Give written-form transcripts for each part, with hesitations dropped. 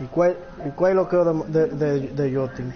¿Y cuál es lo que de Yachting?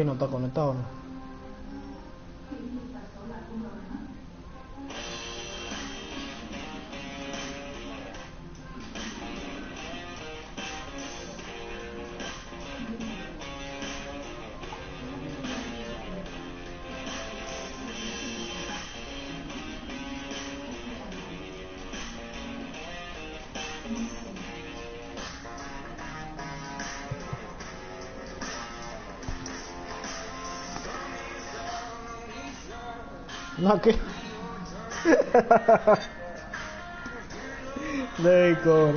No está conectado, ¿no? No, ¿qué? Decor.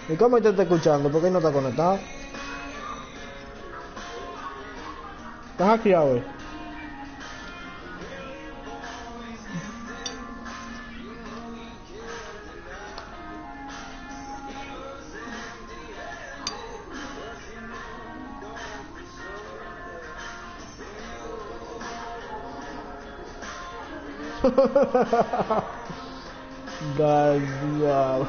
¿Y cómo te está escuchando? ¿Por qué no está conectado? ¿Estás aquí, güey? Wow.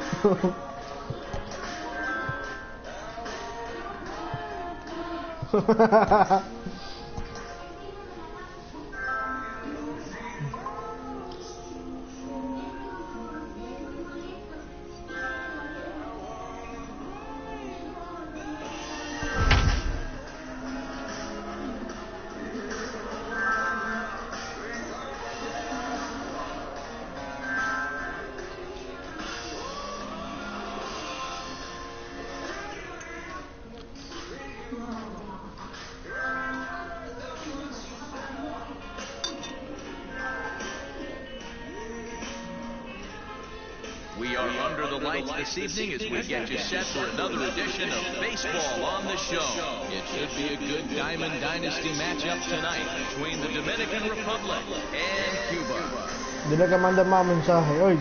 the lights this evening as we get you set for another edition of Baseball on the Show. It should be a good Diamond Dynasty matchup tonight between the Dominican Republic and Cuba. Dile que mande más mensajes hoy.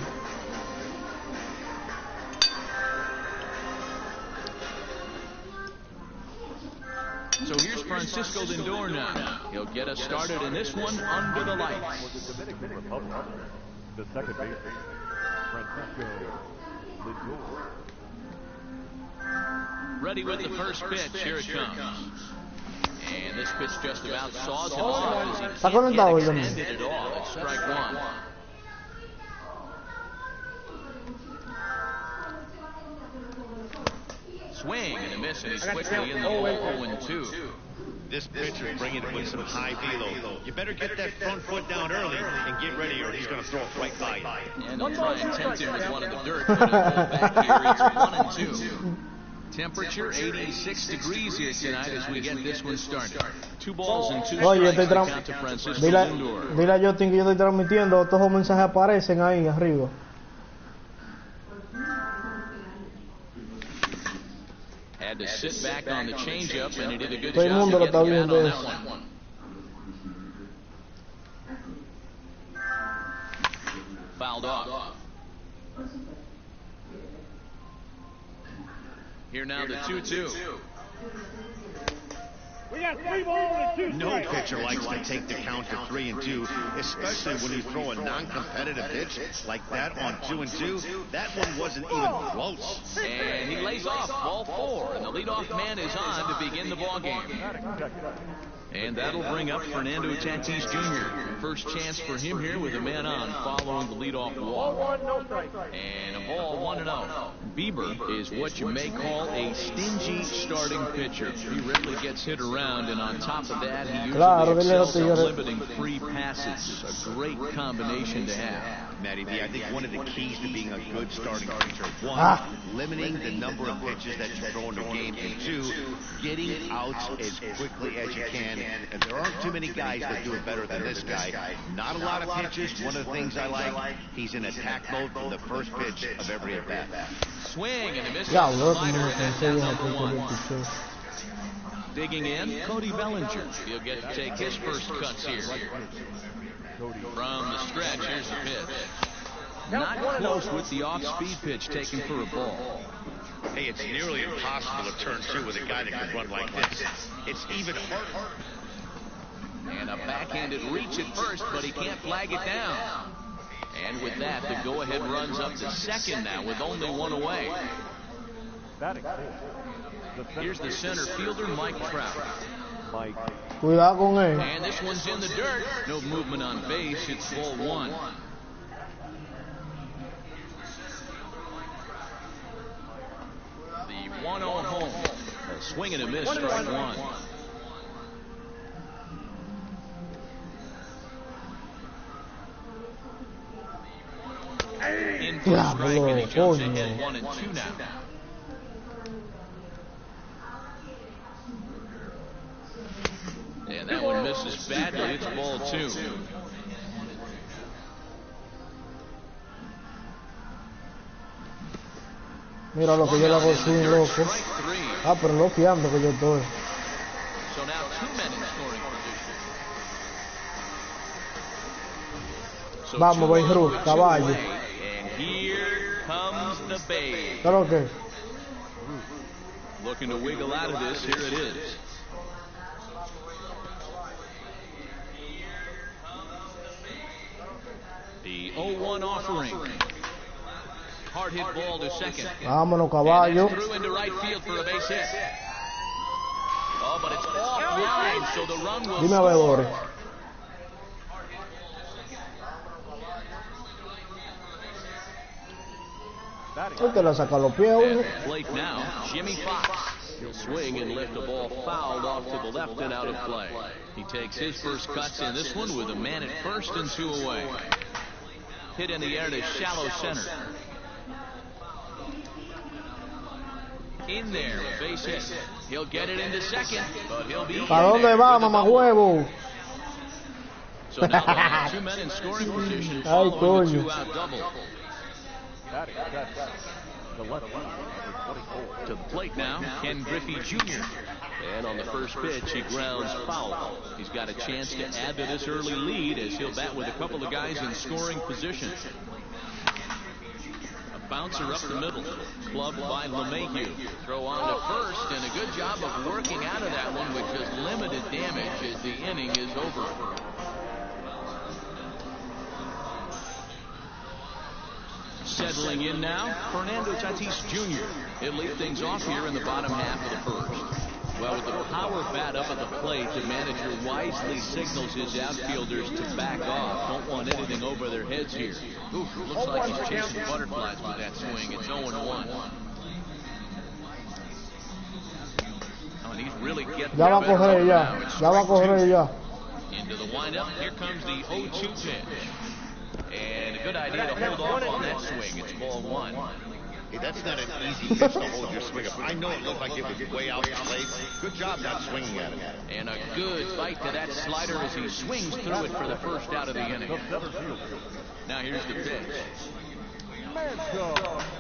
So here's Francisco Lindor now. He'll get us started in this one under the lights. The second baseman, Francisco Lindor. Ready with the first pitch. Here it comes. And this pitch just about saws him off as he can't get extended at all. It's strike one. Swing and a miss, and he's quickly in the hole 0-2. This pitcher bringing it with some high velo. You better get that front foot down early and get ready, or he's going to throw it right by you. And he'll try and tempt him with one of the dirt. But back here, it's 1-2. Temperature 86 degrees here tonight as we get this one started. 2 balls and 2 strikes to count to Francisco Lindor. Dile a Justin que yo estoy transmitiendo, todos los mensajes aparecen ahí arriba. Had to sit back on the changeup, and he did a good Todo el job mundo lo of está getting out viendo on eso. that one. Fouled off. Here now the 2-2. We got 3 balls and 2 No strikes. pitcher likes to take the count to 3-2, especially when you throw a non-competitive pitch like that on 2-2. That one wasn't even close. And he lays off ball 4, and the leadoff man is on to begin the ball game. And that'll bring up Fernando Tatis Jr. First chance for him here with a man on following the leadoff walk. And a ball 1-0. Bieber is what you may call a stingy starting pitcher. He rarely gets hit around, and on top of that, he usually excels at limiting free passes. A great combination to have. Matty B, I think one of the keys to being a good starting pitcher, one, limiting the number of pitches that you throw in a game, and 2, getting outs as quickly as you can. And there aren't too many guys that do it better than this guy. Not a lot of pitches. One of the things I like, he's in attack mode from the first pitch of every at-bat. Swing and a miss. Ya, loco, Slider, no and that's pensé number yo 1. que Digging in, Cody Bellinger. He'll get to take his first cuts here. From the stretch, here's the pitch. Not close with the off-speed pitch taken for a ball. Hey, it's nearly impossible to turn 2 with a guy that can run like this. It's even harder. And a backhanded reach at first, but he can't flag it down. And with that, the go-ahead runs up to second now with only 1 away. Here's the center fielder, Mike Trout. Cuidado con él. And this one's in the dirt. No movement on base. It's ball 1. The 1-0 home. A swing and a miss, strike 1. In for a strike, and he jumps ahead 1-2 now. And that one misses badly. It's ball 2. Mira lo que yo le hago swing, loco. Ah, pero loqueando que yo estoy. So now 2 men in scoring position. So Vamos, Beirut, caballo. And here comes the Bay. ¿Qué es lo que? Looking to wiggle out of this. Here it is. The 0-1 offering. Hard hit ball to second. Vámonos, caballo. And through into right field for a base hit. Oh, but it's offline, so the run will Dime a ver, Boris. Usted le saca los pies a uno. At the plate now, Jimmy Fox. He'll swing and lift the ball fouled off to the left and out of play. He takes his first cuts in this one with a man at first and 2 away. Hit in the air to shallow center. In there, a base hit. He'll get it into second, but he'll be ¿Para dónde va, mamá huevo? So now 2 men in scoring position Ay, following a coño. 2-out double. The left field, number 24. To the plate now, Ken Griffey Jr. And on the first pitch, he grounds foul. He's got a chance to add to this early lead as he'll bat with a couple of guys in scoring position. A bouncer up the middle, clubbed by LeMahieu. Throw on to first, and a good job of working out of that one with just limited damage as the inning is over. Settling in now, Fernando Tatis Jr. He'll lead things off here in the bottom half of the first. Well, with the power bat up at the plate, the manager wisely signals his outfielders to back off. Don't want anything over their heads here. Ooh, looks like he's chasing butterflies with that swing. It's 0-1. Oh, and he's really getting Ya va a coger ya. Ya va a coger ya. Into the windup. Here comes the 0-2 pitch. And a good idea to hold off on that swing. It's ball one. Hey, that's not an easy pitch to hold your swing up. I know it looked like it was way out the plate. Good job not swinging at it. And a good bite to that slider as he swings through it for the first out of the inning. Now here's the pitch.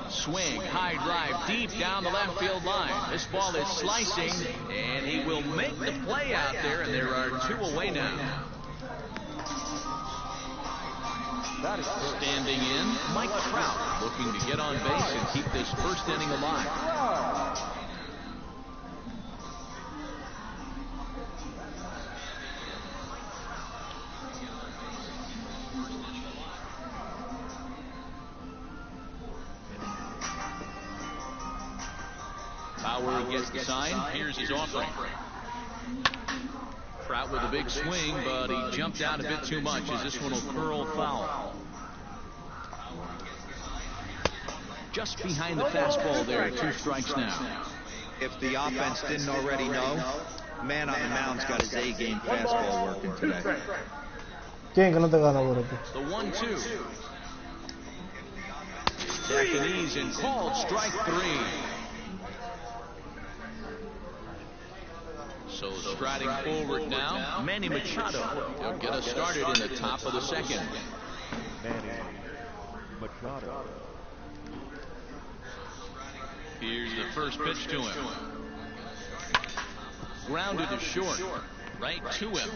Swing, high drive, deep down the left field line. This ball is slicing, and he will make the play out there, and there are two away now. Standing in, Mike Trout, looking to get on base and keep this first inning alive. Bauer gets the sign. Here's his offering. Trout with a big swing, but he jumped out a bit too much as this one will curl foul. Just behind the fastball there, 2 strikes now. If the offense didn't already know, man on the mound's got his A-game fastball working today. ¿Quién que no te gana, bro? The 1-2. Japanese and called strike 3. So striding forward now, Manny Machado. He'll get us started in the top of the second. Manny Machado. Here's the first pitch to him. Grounded to short. Right to him.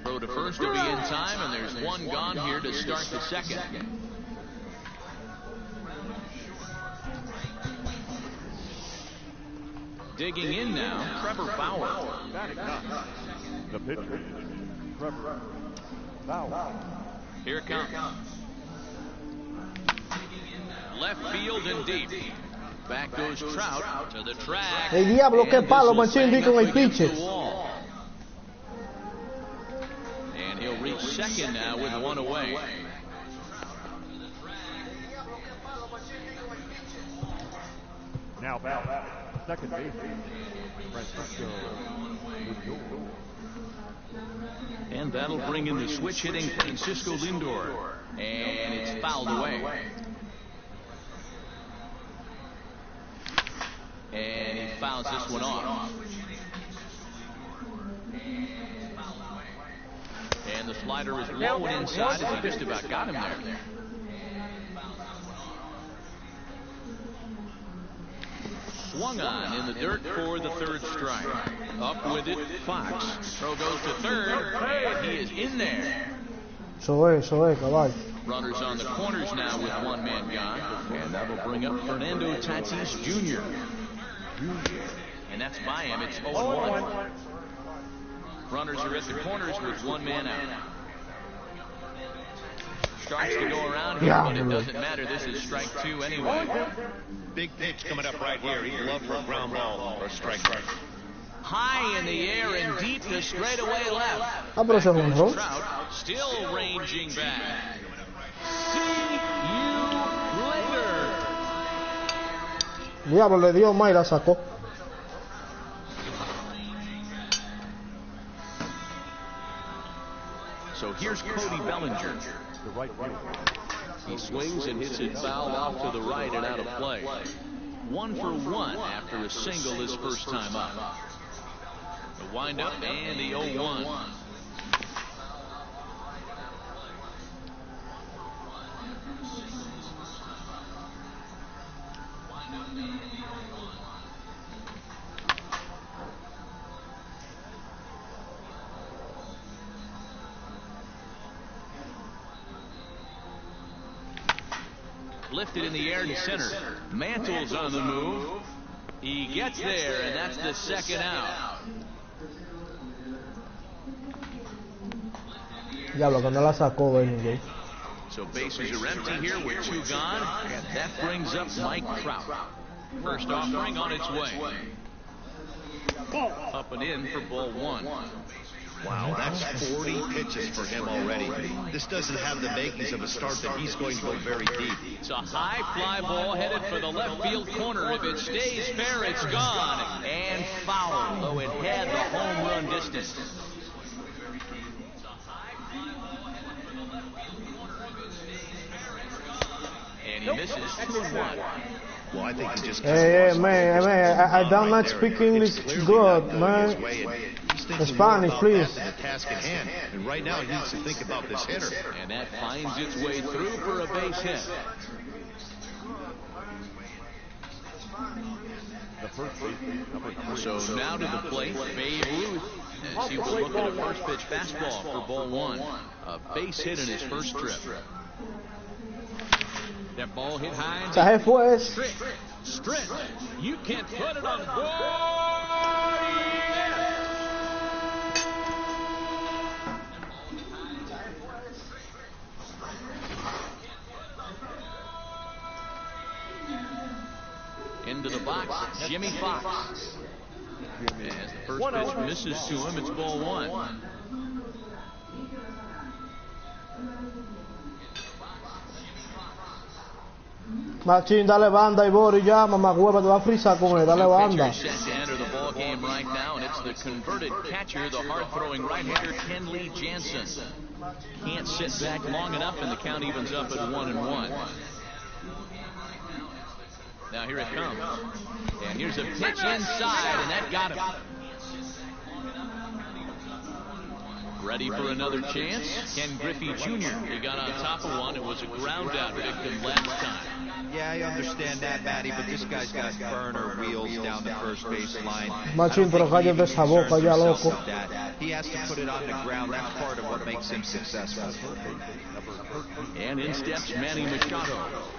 Throw to first to be in time, and there's one gone here to start the second. Digging in now, Trevor Bauer. The pitcher, Trevor Bauer. Here it comes. Left field and deep. Back goes Trout to the track. El diablo, qué palo, machín, di con el pitcher. And he'll reach second now with one away. Now back, second base, Francisco Lindor. And that'll bring in the switch hitting Francisco Lindor. And it's fouled away. And he fouls this one off. And the slider is low and inside as he just about got him there. Swung on in the dirt for the third strike. Up with it, Fox. Throw goes to third, and he is in there. Eso es, caballo. Runners on the corners now with one man gone. And that'll bring up Fernando Tatis Jr. And that's by him. It's 0-1. Runners are at the corners with one man out. Starts to go around here, but it doesn't matter. This is strike 2 anyway. Big pitch coming up right here. He'd love for a ground ball or a strike. High in the air and deep to straightaway left. Ah, pero se jonró. Trout still ranging back. See you later. Diablo, le dio más y la sacó. So here's Cody Bellinger. The right field. He swings and hits it foul off to the right and out of play. 1 for 1 after a single his first time up. The windup and the 0-1. lifted in the air to center. Mantle's on the move. He gets there, and that's the second out. Diablo, que no la sacó, güey. So bases are empty here with 2 gone, and that brings up Mike Trout. First offering on its way. Up and in for ball 1. Wow, that's 40 pitches for him already. This doesn't have the makings of a start that he's going to go very deep. It's a high fly ball headed for the left field corner. If it stays fair, it's gone. And foul, though it had the home run distance. And he misses 2-1. Well, I think he just... Hey, man, I don't not speak English good, man. Spanish, please. The task at hand, and right now he needs to think about this hitter. And that finds its way through for a base hit. So now to the plate, Babe Ruth, as he will look at a first pitch fastball for ball 1. A base hit in his first trip. That ball hit high. Se fue. Stretch. You can't put it on board. Into the box, Jimmy Fox. As the first pitch misses to him, it's ball 1. Machín, dale banda y Boris ya, mamá hueva, te va a frizar con él, dale banda. Set to enter the ball game right now, and it's the converted catcher, the hard-throwing right-hander Kenley Jansen. Can't sit back long enough, and the count evens up at 1-1. Now here it comes, and here's a pitch inside, and that got him. Ready for another chance? Ken Griffey Jr. He got on top of one. It was a ground out victim last time. Yeah, I understand that, Matty, but this guy's got burner wheels down the first base line. Machín, pero cállate esa boca ya, loco. He has to put it on the ground. That's part of what makes him successful. And in steps Manny Machado.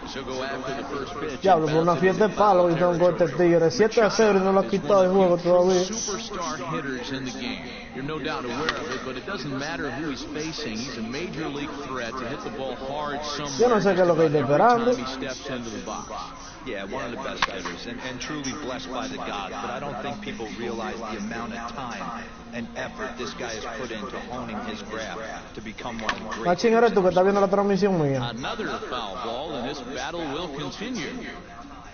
So go after the first pitch. Diablo, por una fiesta de palo y tengo este tigre. 7-0 y no lo ha quitado el juego todavía. Superstar hitters in the game. You're no doubt aware of it, but it doesn't matter who he's facing. He's a major league threat to hit the ball hard somewhere. Yo no sé qué es lo que estoy esperando. Every time he steps into the box. Yeah, one of the best hitters, and truly blessed by the gods. But I don't think people realize the amount of time and effort this guy has put into honing his craft to become one of the great. Machín, eres tú que estás viendo la transmisión mía. Another foul ball, and this battle will continue.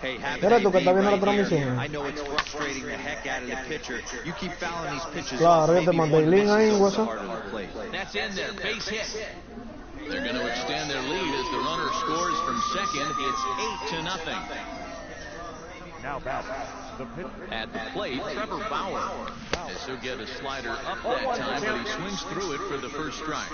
Hey, Eres tú que estás viendo la transmisión. I know it's frustrating the heck out of the pitcher. You keep fouling these pitches. Claro, yo te mandé el link ahí, WhatsApp. That's in there, base hit. They're going to extend their lead as the runner scores from second. It's 8-0. Now back, the pitcher. At the plate, Trevor Bauer. As he'll get a slider up that time, but he swings through it for the first strike.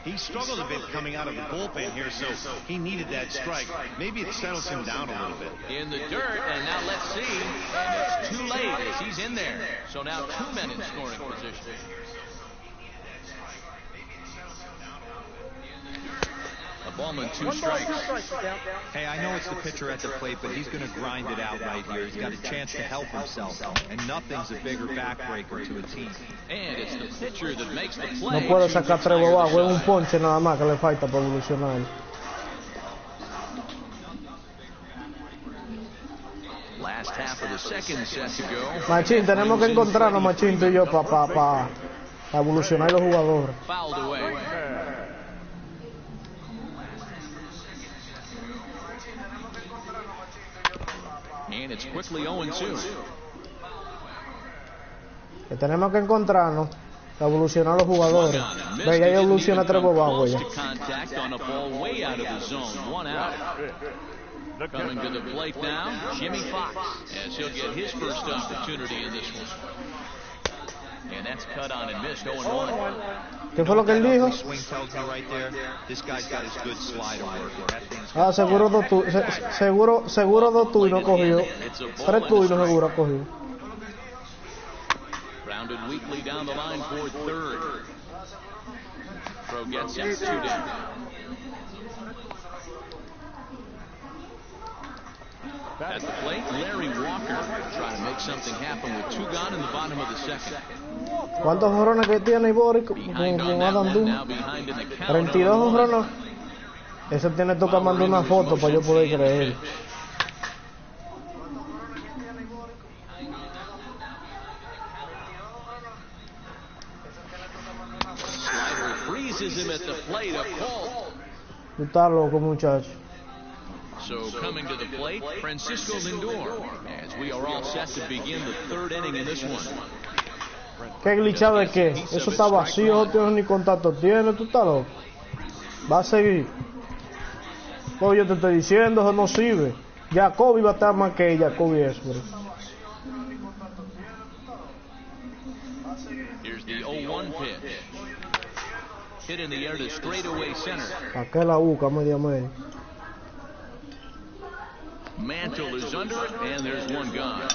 He struggled a bit coming out of the bullpen here, so he needed that strike. Maybe it settles him down a little bit. In the dirt, and now let's see. And it's too late as he's in there. So now 2 men in scoring position. A ballman, 2 strikes. Hey, I know it's the pitcher at the plate, but he's going to grind it out right here. He's got a chance to help himself, and nothing's a bigger backbreaker to a team. And it's the pitcher that makes the play. No puedo sacar 3 bobagos, es un ponche nada más que le falta para evolucionar. Last half of the second set to go. Machín, tenemos que encontrarnos, Machín, tú y yo, para evolucionar los jugadores. Fouled away. And it's quickly 0-2. Que tenemos que encontrarnos para evolucionar los jugadores. Ve, ya evoluciona 3 bobagos ya. Contact on a ball way out of the zone. 1 out. Coming to the plate now, Jimmy Fox, as he'll get his first opportunity in this one. And that's cut on and missed. 0-1. ¿Qué fue lo que él dijo? Ah, seguro 2 tú y no cogió. 3 tú y no seguro ha cogido. Rounded weakly down the line for third. Throw gets it, 2 down. At the plate, Larry Walker trying to make something happen with 2 gone in the bottom of the second. ¿Cuántos jonrones que tiene Ibori con Adam Doom? 32 jonrones. Ese tiene que mandar una foto para yo poder creer. Tú estás loco, muchacho. So coming to the plate, Francisco Lindor, as we are all set to begin the 3rd inning in this one. ¿Qué glitchado de qué? Eso está vacío, no tiene ni contacto tiene, tú estás loco. Va a seguir. Pues yo te estoy diciendo, eso no sirve. Jacoby va a estar más que Jacoby es, bro. Here's the 0-1 pitch. Hit in the air to straightaway center. Acá la busca, media. Mantle is under it, and there's 1 gone.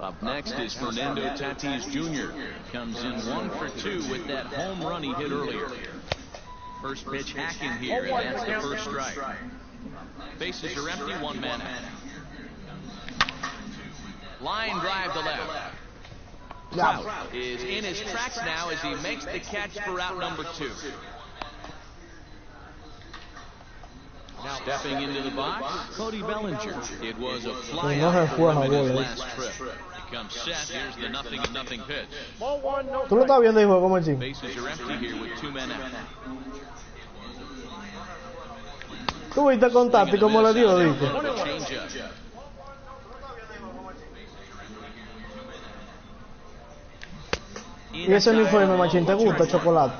Up next is Fernando Tatis Jr. Comes in 1 for 2 with that home run he hit earlier. First pitch hacking here, and that's the first strike. Bases are empty, 1 man out. Line drive to left. Trout is in his tracks now as he makes the catch for out number 2. Stepping into the box, Cody Bellinger. It was a flyout for him in his last trip. He comes set. Here's the 0-0 pitch. ¿Tú lo estás viendo, hijo? ¿Cómo es? Bases are empty here with 2 men out. ¿Tú viste con Tati cómo le dio, dice? Y ese uniforme, machín, ¿te gusta, chocolate?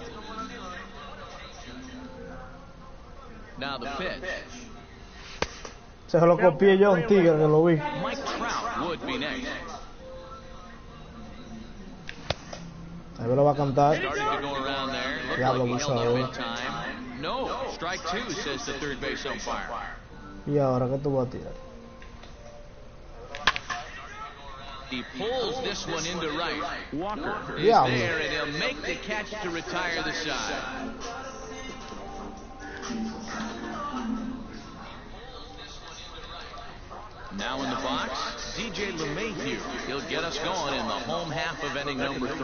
Now the pitch. Se lo copié yo a un tigre que lo vi. Mike Trout would be next. Ahí me lo va a cantar. Starting to go around there. Looked Diablo, like he held up in abusador. time. No, strike 2, says the third base umpire. ¿Y ahora qué tú vas a tirar? He pulls this one into right. Walker is Diablo. there, and he'll make the catch to retire the side. Now in the box, DJ LeMahieu. He'll get us going in the home half of inning number 3.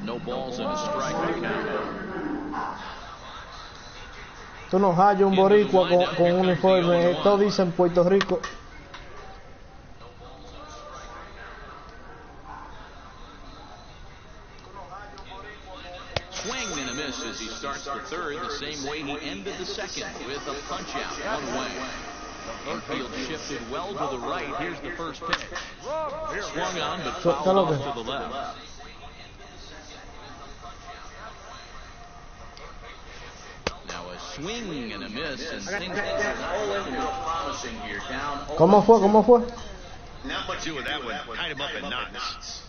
No balls and a strike to count. Tú no hallas un boricua con un uniforme. Todos dicen Puerto Rico. Swing and a miss as he starts the 3rd, the same way he ended the 2nd with a punch out, 1 way. Infield shifted well to the right. Here's the first pitch. Swung on, but fouled off to the left. Now a swing and a miss, and things are promising here. Down. ¿Cómo fue? ¿Cómo fue? Not much to do with that one. Tied him up in knots.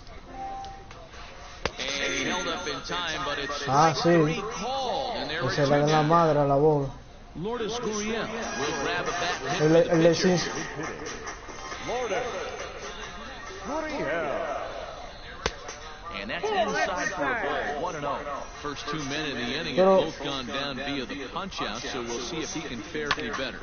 And he held up in time, but it's Sí. called, and there Que se le da la madre a la bola. Lourdes Gurriel will grab a bat and hit El de Cins. and that's inside for a ball. 1-0. First 2 men in the inning have both gone down via the punch-out, so we'll see if he can fare any better.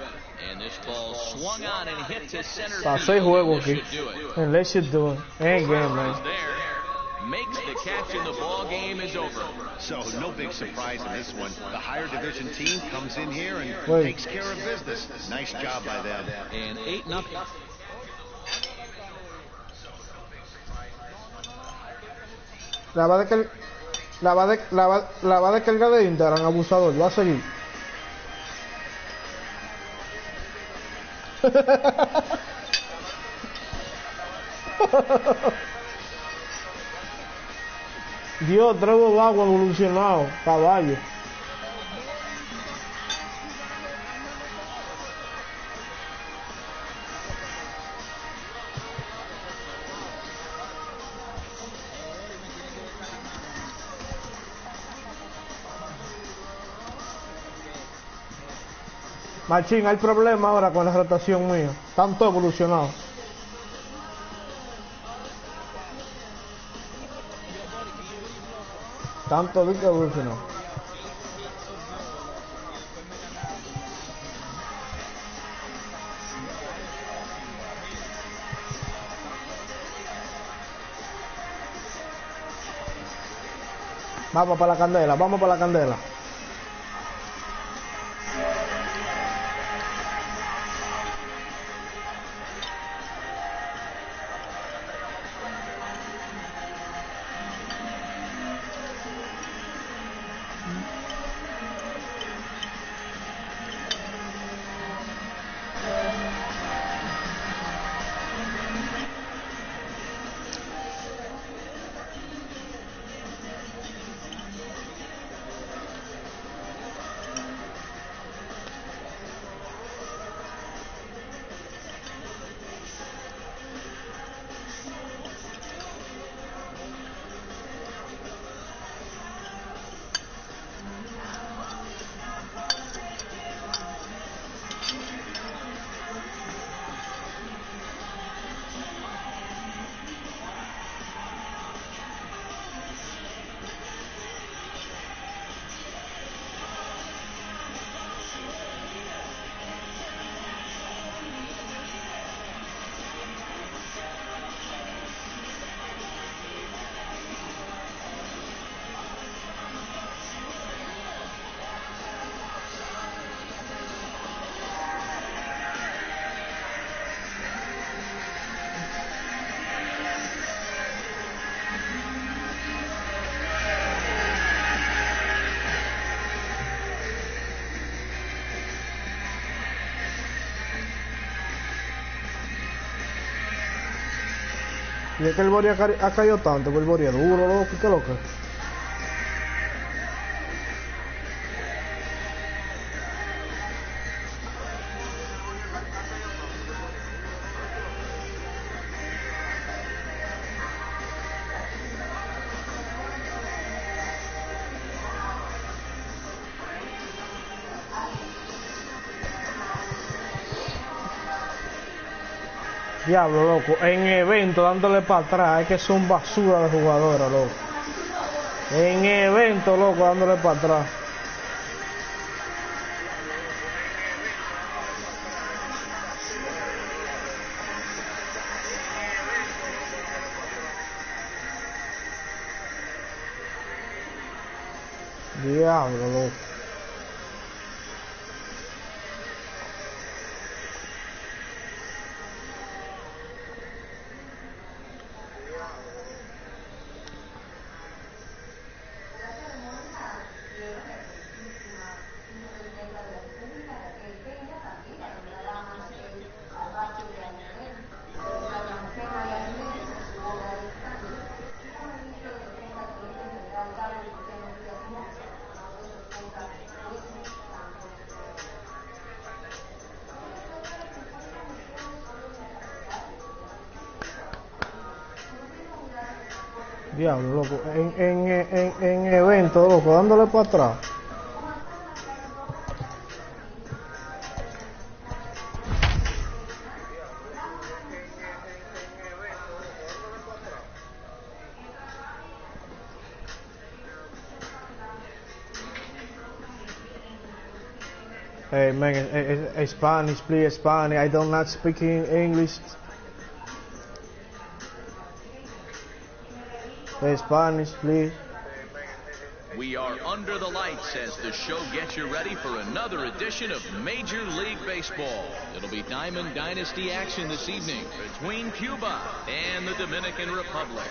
And this ball swung on and hit to center field. Pasó el juego This aquí. should do it. And let you do it. Ain't game, man. There. Makes the catch and the ball game is over. So no big surprise in this one. The higher division team comes in here and takes care of business. Nice job by them. And 8-0. La va a descargar de Instagram, abusador. Va a seguir. Dios, trago de agua evolucionado, caballo. Machín, hay problema ahora con la rotación mía. Tanto evolucionado. Tanto de que evolucionado. Vamos para la candela, vamos para la candela. Y es que el Bori ha caído tanto, que el Bori es duro, loco, ¿qué loco? Diablo, loco, en evento dándole para atrás, es que son basura de jugadoras, loco. En evento, loco, dándole para atrás. Diablo, loco. Diablo, loco, en evento, loco, dándole para atrás. Hey man, Spanish, please, Spanish. I don't not speaking English. Spanish, please. We are under the lights as the show gets you ready for another edition of Major League Baseball. It'll be Diamond Dynasty action this evening between Cuba and the Dominican Republic.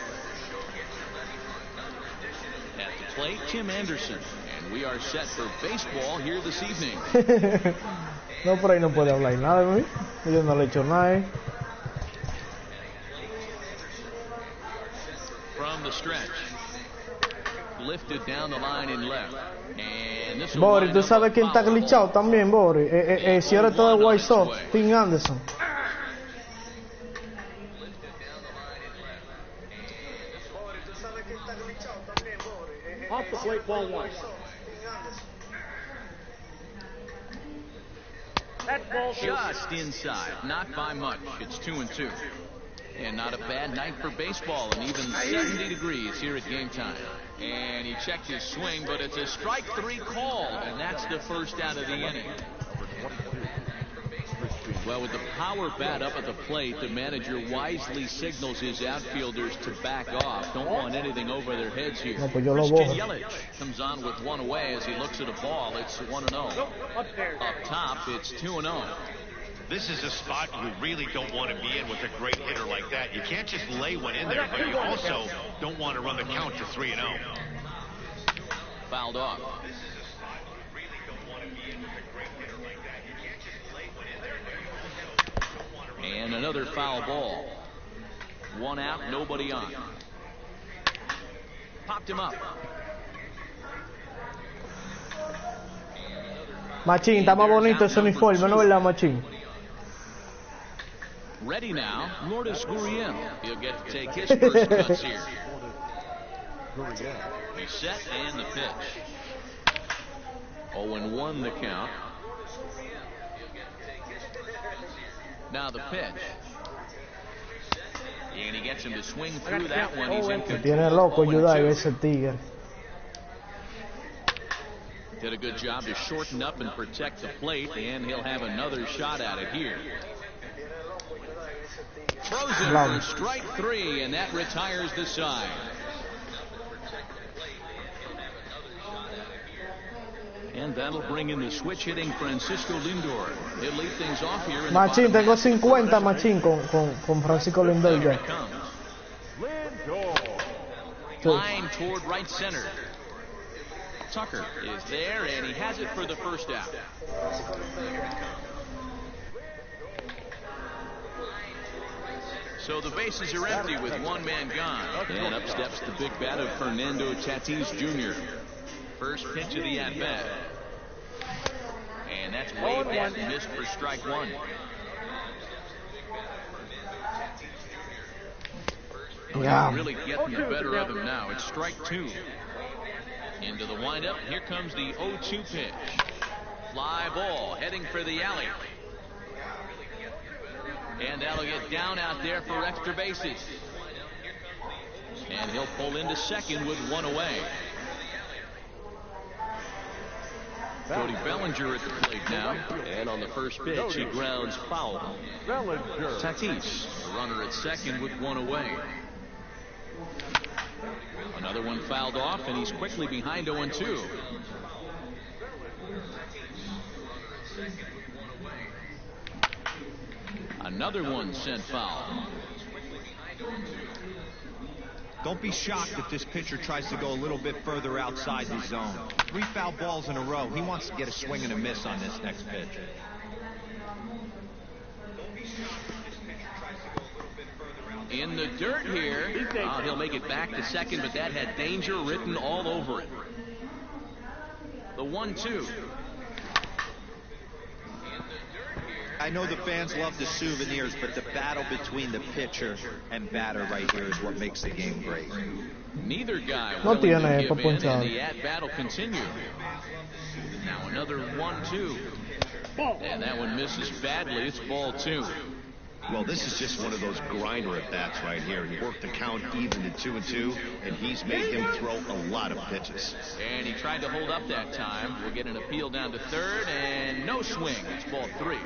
At the plate, Tim Anderson, and we are set for baseball here this evening. No, por ahí no puede hablar nada de mí. Yo no le he hecho nada. From the stretch, lifted down the line in left, and this Bori, tú sabes quién está glitchado también, Bori. Si ahora está de White Sox, Tim Anderson. Off the plate, ball one. That ball just inside, not by much. It's 2-2. And not a bad night for baseball, and even 70 degrees here at game time. And he checked his swing, but it's a strike three call, and that's the first out of the inning. Well, with the power bat up at the plate, the manager wisely signals his outfielders to back off. Don't want anything over their heads here. No, pues yo lo Christian bojo. Yelich comes on with one away as he looks at a ball. It's 1-0. Up top, it's 2-0. This is a spot you really don't want to be in with a great hitter like that. You can't just lay one in there, but you also don't want to run the count to 3-0. Fouled off. And another foul ball. One out, nobody on. Popped him up. Machín, está más bonito ese uniforme, ¿no es verdad, Machín? Ready now, Lourdes Gurriel. He'll get to take his first cuts here. He's set and the pitch. 0-1 the count. Now the pitch. And he gets him to swing through that one. He's in Me tiene loco Yudai ese tigre. Did a good job to shorten up and protect the plate, and he'll have another shot at it here. Throws it for strike 3, and that retires the side. And that'll bring in the switch hitting Francisco Lindor. He'll lead things off here. In Machín, tengo 50 Machín con Francisco Lindor ya. Line toward right center. Tucker is there, and he has it for the first out. So the bases are empty with one man gone. And up steps the big bat of Fernando Tatis Jr. First pitch of the at-bat. And that's way back and missed for strike 1. Yeah. Really getting the better of him now. It's strike 2. Into the windup. Here comes the 0-2 pitch. Fly ball heading for the alley. And that'll get down out there for extra bases. And he'll pull into second with one away. Cody Bellinger at the plate now. And on the first pitch, he grounds foul. Tatis, the runner at second with one away. Another one fouled off, and he's quickly behind 0-2. Another one sent foul. Don't be shocked if this pitcher tries to go a little bit further outside the zone. 3 foul balls in a row. He wants to get a swing and a miss on this next pitch. In the dirt here. He'll make it back to second, but that had danger written all over it. The 1-2. I know the fans love the souvenirs, but the battle between the pitcher and batter right here is what makes the game great. Neither guy No willing tiene to give in, punchar. and the at-bat will continue. Now another 1-2. And that one misses badly. It's ball 2. Well, this is just one of those grinder at-bats right here. He worked the count even to 2-2, and he's made him throw a lot of pitches. And he tried to hold up that time. We'll get an appeal down to third, and no swing. It's ball 3.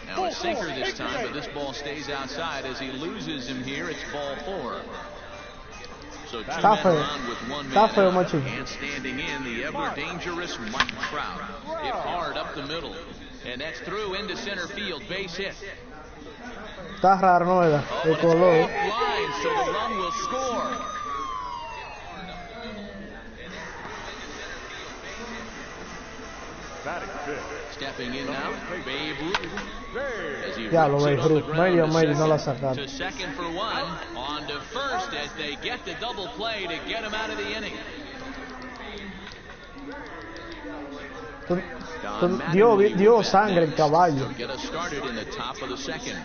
Now a sinker this time, but this ball stays outside as he loses him here. It's ball 4. So 2 men on with 1 man out. And standing in, the ever-dangerous Mike Trout. Hit hard up the middle. And that's through into center field. Base hit. Está raro, ¿no era? El color. Offline, so the run will score. Stepping in now, Babe Ruth. As he Ya lo rips it Babe on the Ruth. ground Medio, to medio, no la second. sacaron. To second for 1. On to first as they get the double play to get him out of the inning. Dio sangre el caballo. Get us started in the top of the second.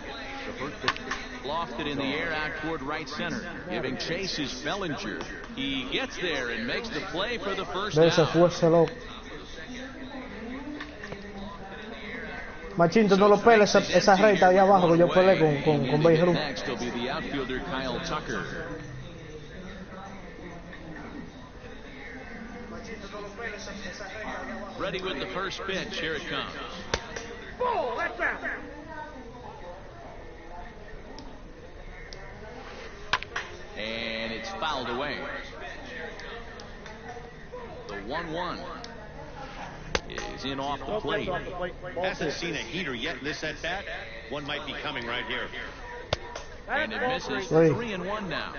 Lofted in the air out toward right center. Giving chase is Bellinger. He gets there and makes the play for the first Ve, se down. fue ese loco. Machín, tú no lo peles esa recta ahí abajo que yo peleé con Babe Ruth. Next will be the outfielder Kyle Tucker. Ready with the first pitch. Here it comes. fouled away. The 1-1 is in off the plate. Hasn't seen a heater yet in this at bat. One might be coming right here. And it misses. 3-1 now.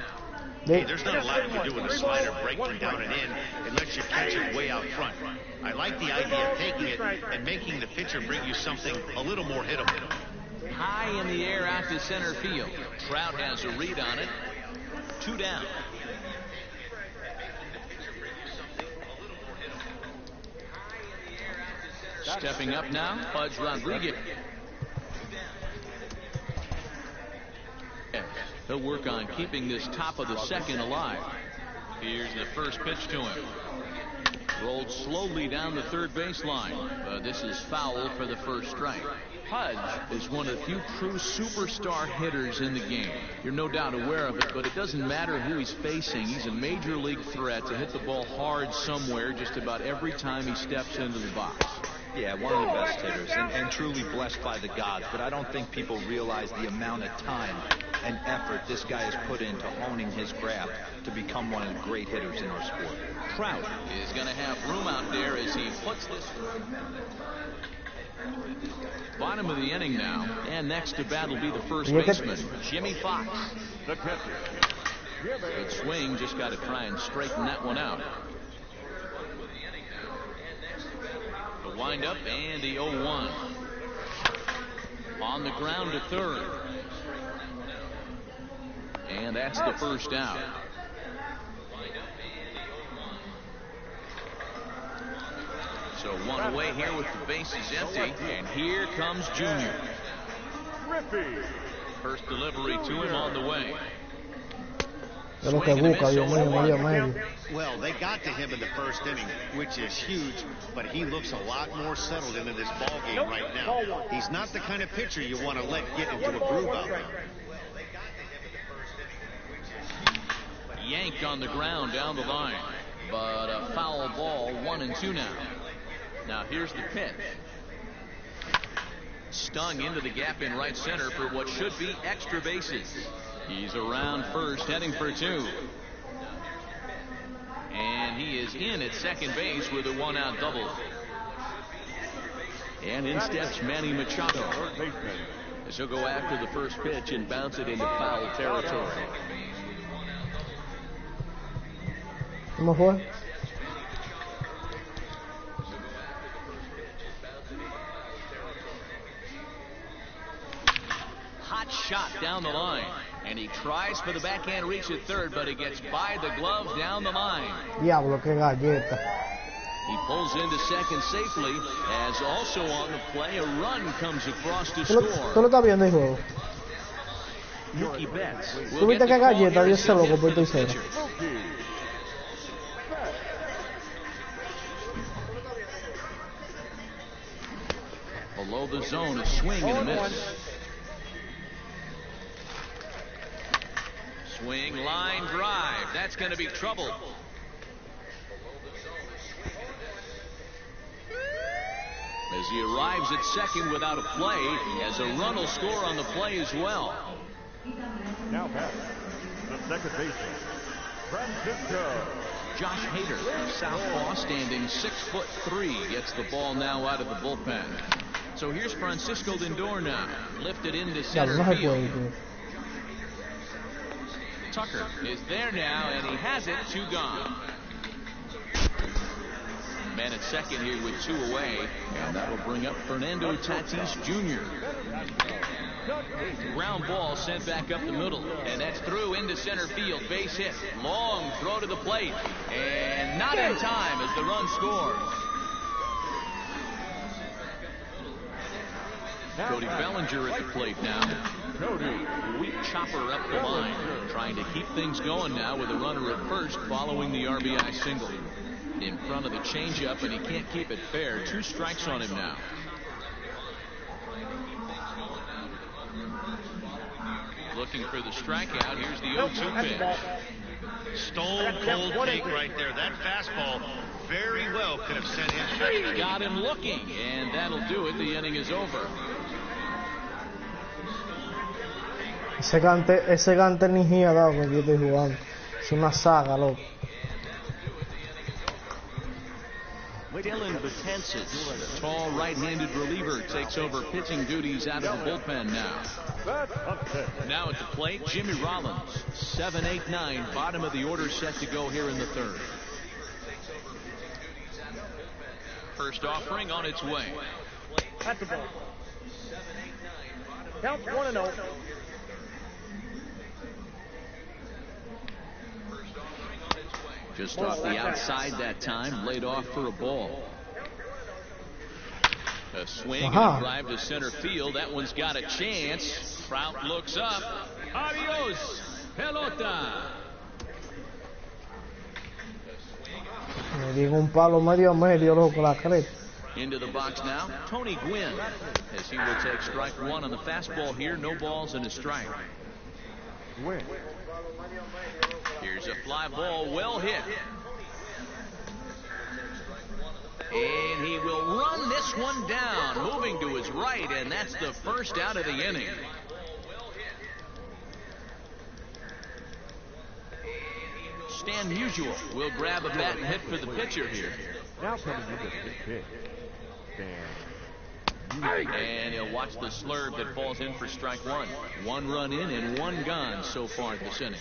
Hey, there's not a lot you can do with a slider breaking down and in unless you catch it way out front. I like the idea of taking it and making the pitcher bring you something a little more hittable. High in the air out to center field. Trout has a read on it. 2 down. Stepping up now, Pudge Rodriguez. He'll work on keeping this top of the second alive. Here's the first pitch to him. Rolled slowly down the third baseline. This is foul for the first strike. Pudge is one of the few true superstar hitters in the game. You're no doubt aware of it, but it doesn't matter who he's facing. He's a major league threat to hit the ball hard somewhere just about every time he steps into the box. Yeah, one of the best hitters and truly blessed by the gods, but I don't think people realize the amount of time and effort this guy has put into honing his craft to become one of the great hitters in our sport. Trout is going to have room out there as he puts this. Bottom of the inning now, and next to bat will be the first baseman, Jimmy Fox. The catcher. Good swing, just got to try and straighten that one out. The windup and the 0-1. On the ground to third. And that's the first out. So one away here with the bases empty, and here comes Junior. First delivery to him on the way. Well, they got to him in the first inning, which is huge, but he looks a lot more settled into this ball game right now. He's not the kind of pitcher you want to let get into a groove out there. Yanked on the ground down the line, but a foul ball. 1-2 now. Now here's the pitch. Stung into the gap in right center for what should be extra bases. He's around first, heading for 2. And he is in at second base with a 1-out double. And in steps Manny Machado, as he'll go after the first pitch and bounce it into foul territory. ¿Cómo fue? Hot shot down the line, and he tries for the backhand reach at third, but it gets by the glove down the line. Diablo, qué galleta. He pulls into second safely, as also on the play a run comes across to ¿Tú score. lo estás viendo el juego? Mookie Betts. ¿Tú viste qué galleta dio ese loco por tercero? Below the zone, a swing and a miss. Swing, line drive. That's going to be trouble. As he arrives at second without a play, he has a run will score on the play as well. Now back, the second baseman, Francisco. Josh Hader, southpaw, standing 6'3", gets the ball now out of the bullpen. So here's Francisco Lindor now, lifted into center field. Tucker is there now, and he has it. 2 gone. Man at second here with 2 away, and that will bring up Fernando Tatis Jr. Ground ball sent back up the middle, and that's through into center field. Base hit. Long throw to the plate, and not in time as the run scores. Cody Bellinger at the plate now. Weak chopper up the line, trying to keep things going now with a runner at first following the RBI single. In front of the changeup, and he can't keep it fair. 2 strikes on him now. Looking for the strikeout. Here's the 0-2 pitch. Stone cold take right there. That fastball very well could have sent him. Got him looking, and that'll do it. The inning is over. Ese gante ni gira dado que yo estoy jugando. Es una saga, loco. Dylan Betances, the tall right-handed reliever, takes over pitching duties out of the bullpen now. Now at the plate, Jimmy Rollins, 7-8-9, bottom of the order set to go here in the third. First offering on its way. At the ball. Count 1-0. Just off the outside that time, laid off for a ball. A swing and a drive to center field. That one's got a chance. Trout looks up. Adios, pelota. Me digo un palo medio, loco, la creta. Into the box now, Tony Gwynn, as he will take strike one on the fastball here. No balls and a strike. Win. Here's a fly ball, well hit. And he will run this one down, moving to his right, and that's the first out of the inning. Stan Musial will grab a bat and hit for the pitcher here. Now coming into the pitch. And he'll watch the slurve that falls in for strike one. One run in and one gone so far this inning.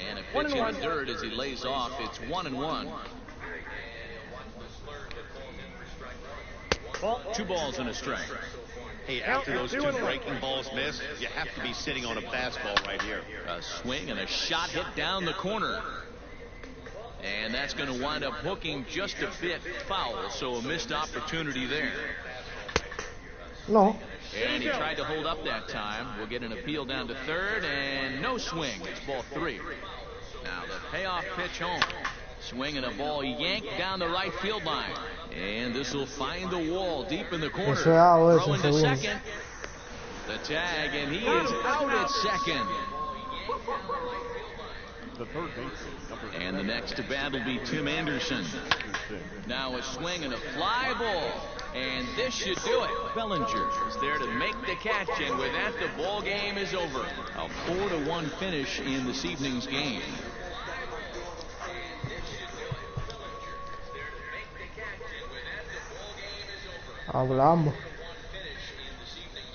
And a pitch in the dirt as he lays off. It's 1-1. 2 balls and a strike. Hey, after those 2 breaking balls missed, you have to be sitting on a fastball right here. A swing and a shot hit down the corner. And that's going to wind up hooking just a bit foul, so a missed opportunity there. No. And he tried to hold up that time. We'll get an appeal down to third, and no swing. It's ball 3. Now the payoff pitch home. Swing and a ball yanked down the right field line. And this will find the wall deep in the corner. Throw into second. The tag, and he is out at second. The third baseman. And the next to bat will be Tim Anderson. Now a swing and a fly ball. And this should do it. Bellinger is there to make the catch, and with that, the ball game is over. A 4-1 finish in this evening's game. Hablamos.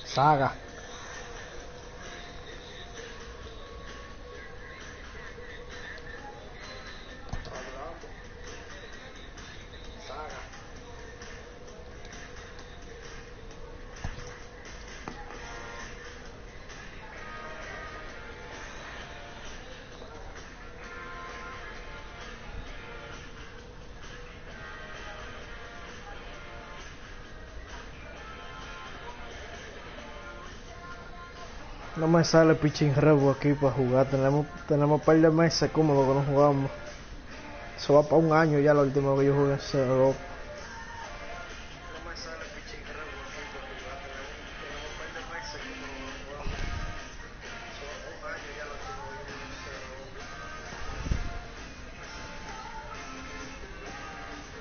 Saga. No me sale pitching revo aquí para jugar. Tenemos un par de meses cómodos que no jugamos. Eso va para un año ya la última que yo jugué ese loco.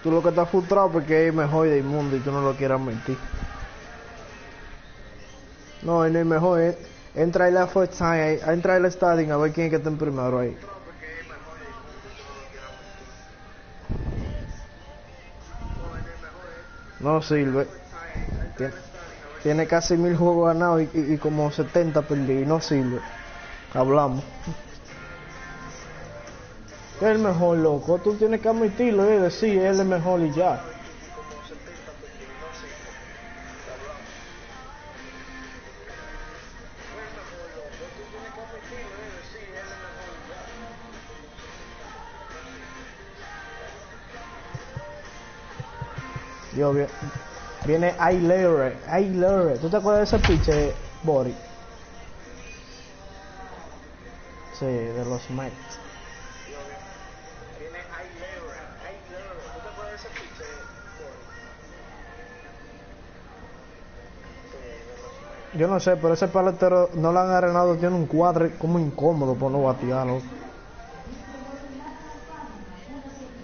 Tú lo que estás frustrado porque es mejor de inmundo y tú no lo quieras mentir. No, no es mejor. Entra ahí la first time, entra ahí la starting a ver quién es que está en primero ahí. No sirve. Tiene casi 1000 juegos ganados y como 70 perdidos. No sirve. Hablamos. Es el mejor, loco. Tú tienes que admitirlo y decir, él es el mejor y ya. Dios, viene Aylere. ¿Tú te acuerdas de ese pitcher, Bori? Sí, de los Mets. ¿Tú te acuerdas de ese pitcher, Bori? Yo no sé, pero ese paletero no le han arenado, tiene un cuadro como incómodo por no batearlo.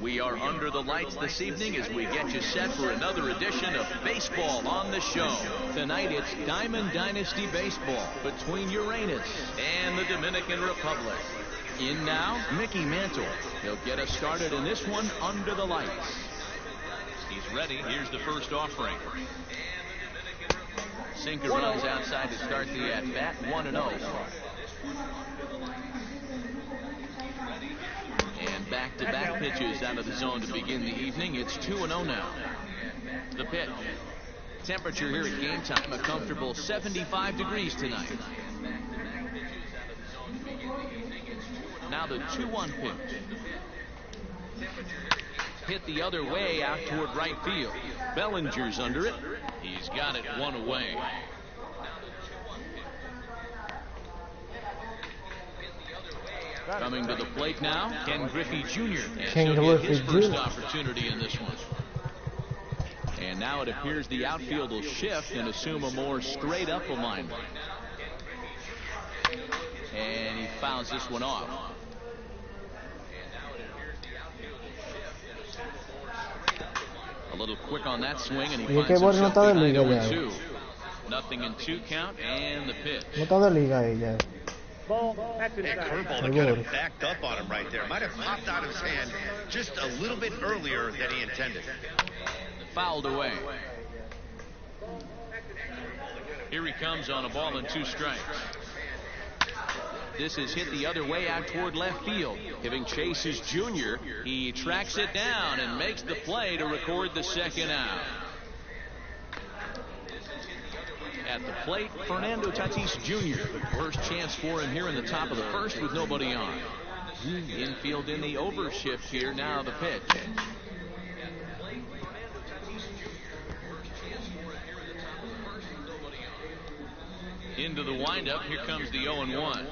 We are under the lights this evening as we get you set for another edition of Baseball on the Show. Tonight it's Diamond Dynasty Baseball between Uranus and the Dominican Republic. In now, Mickey Mantle. He'll get us started in this one under the lights. He's ready. Here's the first offering. Sinker runs outside to start the at-bat, 1-0. And back-to-back pitches out of the zone to begin the evening. It's 2-0 now. The pitch. Temperature here at game time, a comfortable 75 degrees tonight. Now the 2-1 pitch. Hit the other way out toward right field. Bellinger's under it. He's got it one away. Coming to the plate now, Ken Griffey Jr. And he'll get his first opportunity in this one. And now it appears the outfield will shift and assume a more straight-up alignment. And he fouls this one off. A little quick on that swing, and he finds himself behind 0-2. Nothing in 2 count, and the pitch. That curveball that kind of backed up on him right there. Might have popped out of his hand just a little bit earlier than he intended. Fouled away. Here he comes on a ball and 2 strikes. This is hit the other way out toward left field. Giving chase is Jr. He tracks it down and makes the play to record the second out. At the plate, Fernando Tatis Jr. First chance for him here in the top of the first with nobody on. Infield in the overshift here. Now the pitch. Into the windup. Here comes the 0-1.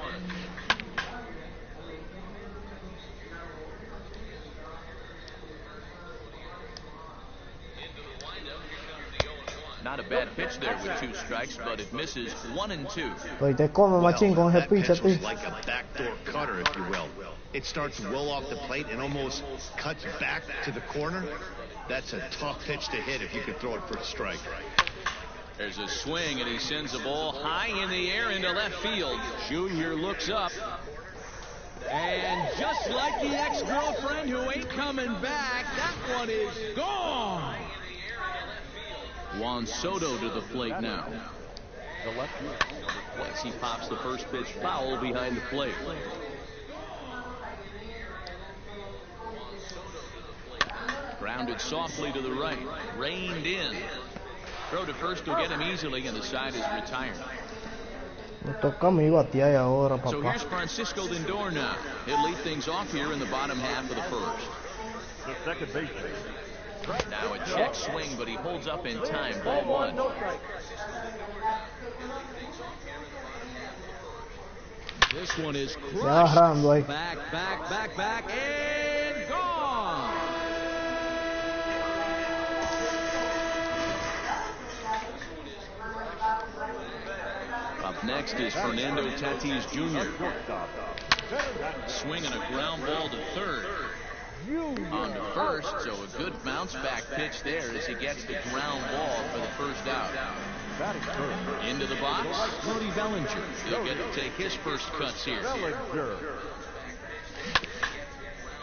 Not a bad pitch there with 2 strikes, but it misses 1-2. Pues te come machín con ese pitch a ti. Like a backdoor cutter, if you will. It starts well off the plate and almost cuts back to the corner. That's a tough pitch to hit if you can throw it for a strike. There's a swing, and he sends the ball high in the air into left field. Junior looks up. And just like the ex-girlfriend who ain't coming back, that one is gone. Juan Soto to the plate now. As he pops the first pitch foul behind the plate. Grounded softly to the right. Reined in. Throw to first will get him easily, and the side is retired. So here's Francisco Lindor now. He'll lead things off here in the bottom half of the first. The second baseman. Now a check swing, but he holds up in time. Ball 1. This one is crushed. Back, and gone. Up next is Fernando Tatis Jr. Swinging a ground ball to third. On to first, so a good bounce back pitch there as he gets the ground ball for the first out. Into the box, Cody Bellinger. He'll get to take his first cuts here.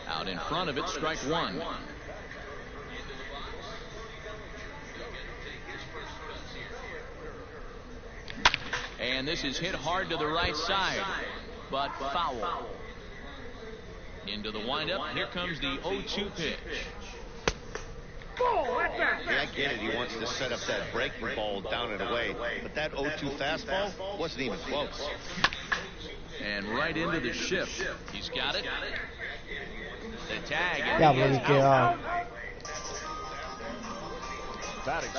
Out in front of it, strike 1. And this is hit hard to the right side, but foul. Into the windup. Here comes the 0-2 pitch. Yeah, I get it. He wants to set up that breaking ball down and away. But that 0-2 fastball wasn't even close. And right into the shift. He's got it. The tag.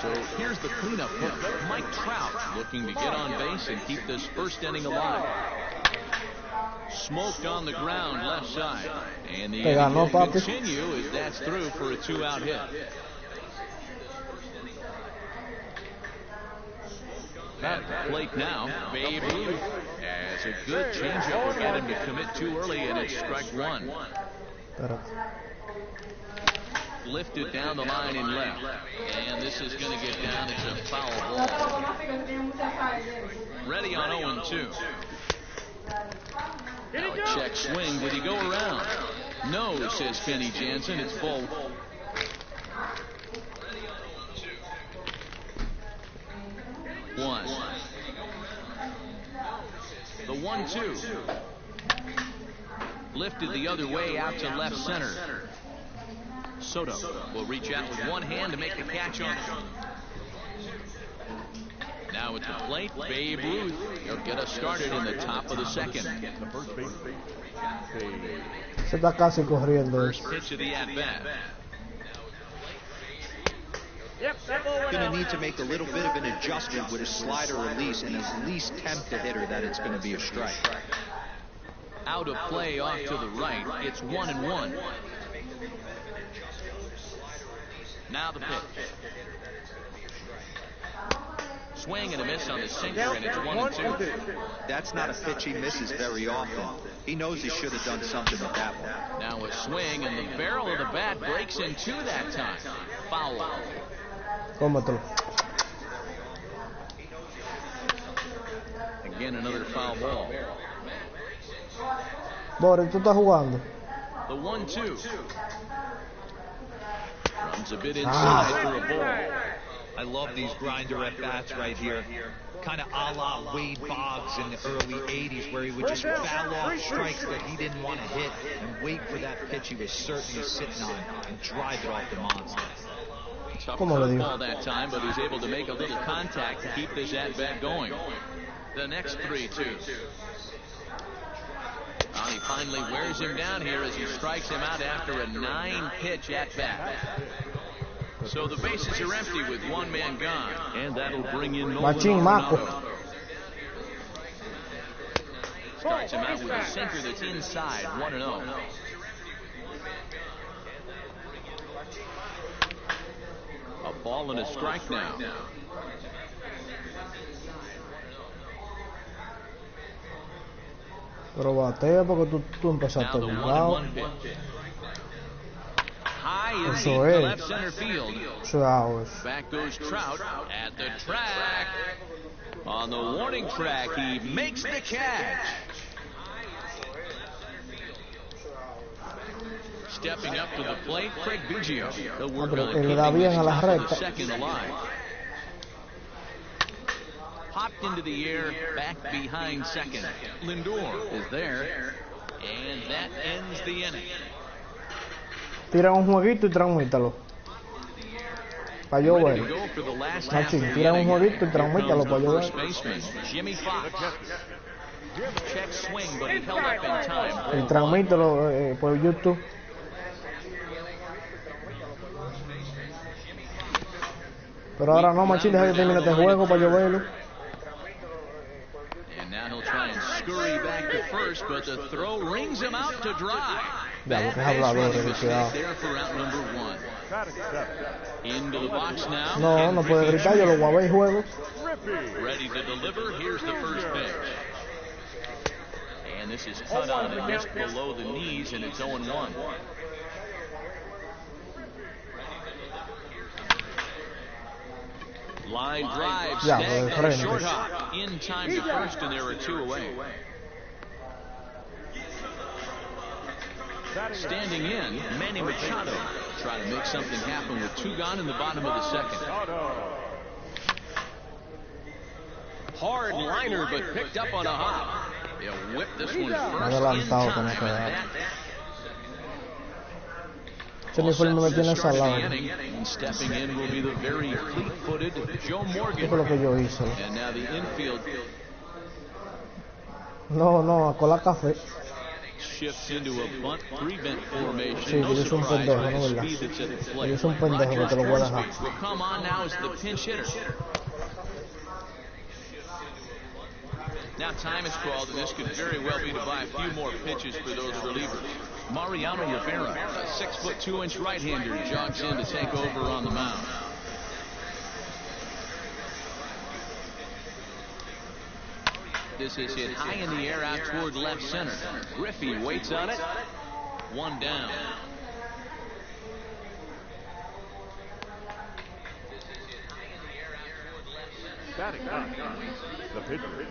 So here's the cleanup hit. Mike Trout looking to get on base and keep this first inning alive. Smoked on the ground left side. And the inning will continue as that's through for a 2-out hit. At the plate now, Babe Ruth has a good changeup will get him to commit too early, and it's strike 1. Lifted down the line in left. And this is going to get down. It's a foul ball. Ready on 0-2. Now a Check swing. Did he go around? No, says Kenny Jansen. It's full. One. The 1-2. Lifted the other way out to left center. Soto will reach out with one hand to make the catch on it. Now at the plate, Babe Ruth. He'll get us started in the top of the second. The first base. Se está casi corriendo. First pitch of the at-bat. Going to need to make a little bit of an adjustment with his slider release and at least tempt the hitter that it's going to be a strike. Out of play off to the right. It's 1-1. Now the pitch. Swing and a miss on the sinker, and it's 1-2. That's not a pitch he misses very often. He knows he should have done something with that one. Now a swing, and the barrel of the bat breaks in two that time. Foul. Cómetelo. Again, another foul ball. Boris, tú estás jugando. The 1-2. Runs a bit inside for a ball. I love these grinder at-bats right here. Kind of a la Wade Boggs in the early 80s where he would just foul off strikes that he didn't want to hit and wait for that pitch he was certainly sitting on and drive it off the monster. Tough curveball that time, but he's able to make a little contact to keep this at-bat going. The next 3-2. He finally wears him down here as he strikes him out after a 9-pitch at-bat. So the bases are empty with one man gone, and that'll bring in Machín Maco. Starts him out with a sinker that's inside, 1-0. A ball and a strike now. Pero batea porque tú empezaste jugado. High in Eso deep to es. left center field. Eso es. Back goes Trout at the track. On the warning track, he makes the catch. Stepping up to the plate, Craig Biggio. He'll work on le da bien a la recta. second alive. Popped into the air, back behind second. Lindor is there, and that ends the inning. Tira un jueguito y transmítalo. Para yo ver. Machín, tira un jueguito y transmítalo para yo ver. Jimmy Fox. Check swing, but he held up in time. Y transmítelo por YouTube. Pero ahora no, Machín, deja que termine este juego para yo verlo. And now he'll try and scurry back to first, but the throw rings him out to dry. Ya, porque es hablador, desgraciado. There for out number 1. Into the box now. No, no puede gritar, yo lo voy a ver y juego. Ready to deliver. Here's the first pitch. And this is cut on and just below the knees, and it's 0-1. Line drive, Stagg and a short hop. In time to first, and there are 2 away. Standing in, Manny Machado. Trying to make something happen with 2 gone in the bottom of the second. Hard liner, but picked up on a hop. They'll whip this one first in time. Ese uniforme me tiene salado. And stepping in will be the very fleet-footed Joe Morgan. Eso es lo que yo hice. And now the infield No, a colar café. shifts into a bunt prevent formation. Sí, No eres un surprise pendejo, by ¿no, the verdad? speed that's at the plate. Eres un pendejo que te lo voy a dejar. Will come on now as the pinch hitter. Now time is called, and this could very well be to buy a few more pitches for those relievers. Mariano Rivera, a 6'2" right-hander, jogs in to take over on the mound. This is hit high in the air out toward left center. Griffey waits on it. 1 down. The pitcher.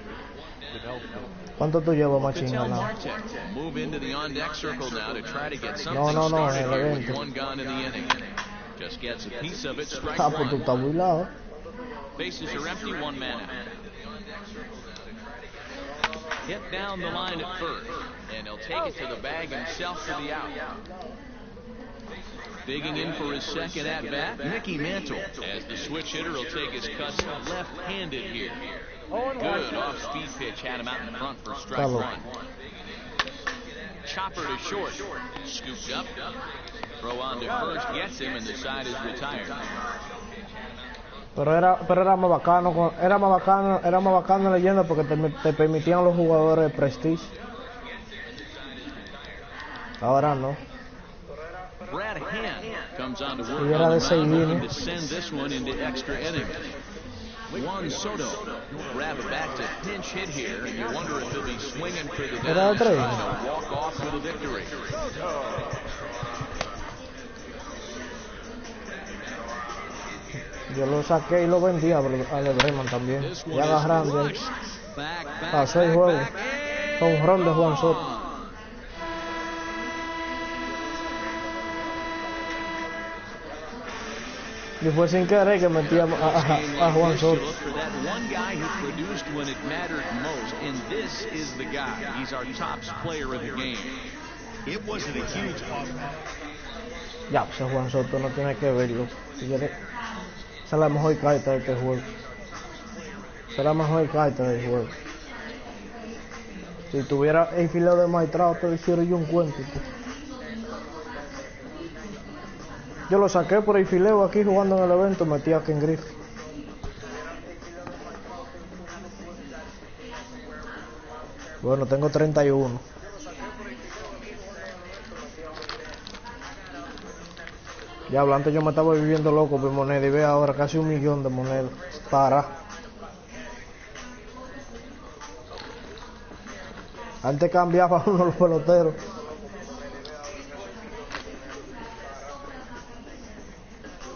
¿Cuánto tú llevas, Machín, Patel ganado? Marte move into the on-deck circle now to try to get something No, started el here with evento. one gone in the inning. Just gets a piece of it, strike Ah, pues tú one. estás muy lado. Bases are empty, one man out. Hit down the line at first, and he'll take it to the bag himself for the out. Digging in for his second at-bat, Mickey Mantle, as the switch hitter will take his cuts left-handed here. Good off-speed pitch had him out in front for strike one. Chopper to short, scooped up. Throw on to first, gets him, and the side is retired. Pero era más bacano, era más bacano leyenda porque te permitían los jugadores de prestige. Ahora no. Brad Hand comes on to Y work era on de the 6 mound, looking innings. to send this one into extra innings. Juan Soto grab it back to pinch hit here, and you wonder if he'll be swinging for the Era de down, 3. trying to walk off with a victory. Yo lo saqué y lo vendí a Lebreman también. This Y one is agarrando crushed. Back, a 6 juegos. Con un ron de Juan Soto. Y fue sin querer que metí a Juan Soto. Look for that one guy who produced when it mattered most, and this is the guy. He's our top player of the game. It wasn't a huge Ya, pues Juan Soto no tiene que verlo. Si quiere, esa es la mejor carta de este juego. Esa es la mejor carta del juego. Si tuviera el fileo de maestrado, te hiciera yo un cuento. Tú. Yo lo saqué por el fileo aquí jugando en el evento, metí a Ken Griffey. Bueno, tengo 31. Ya antes yo me estaba viviendo loco por moneda y ve ahora casi 1 millón de monedas. Para. Antes cambiaba uno los peloteros.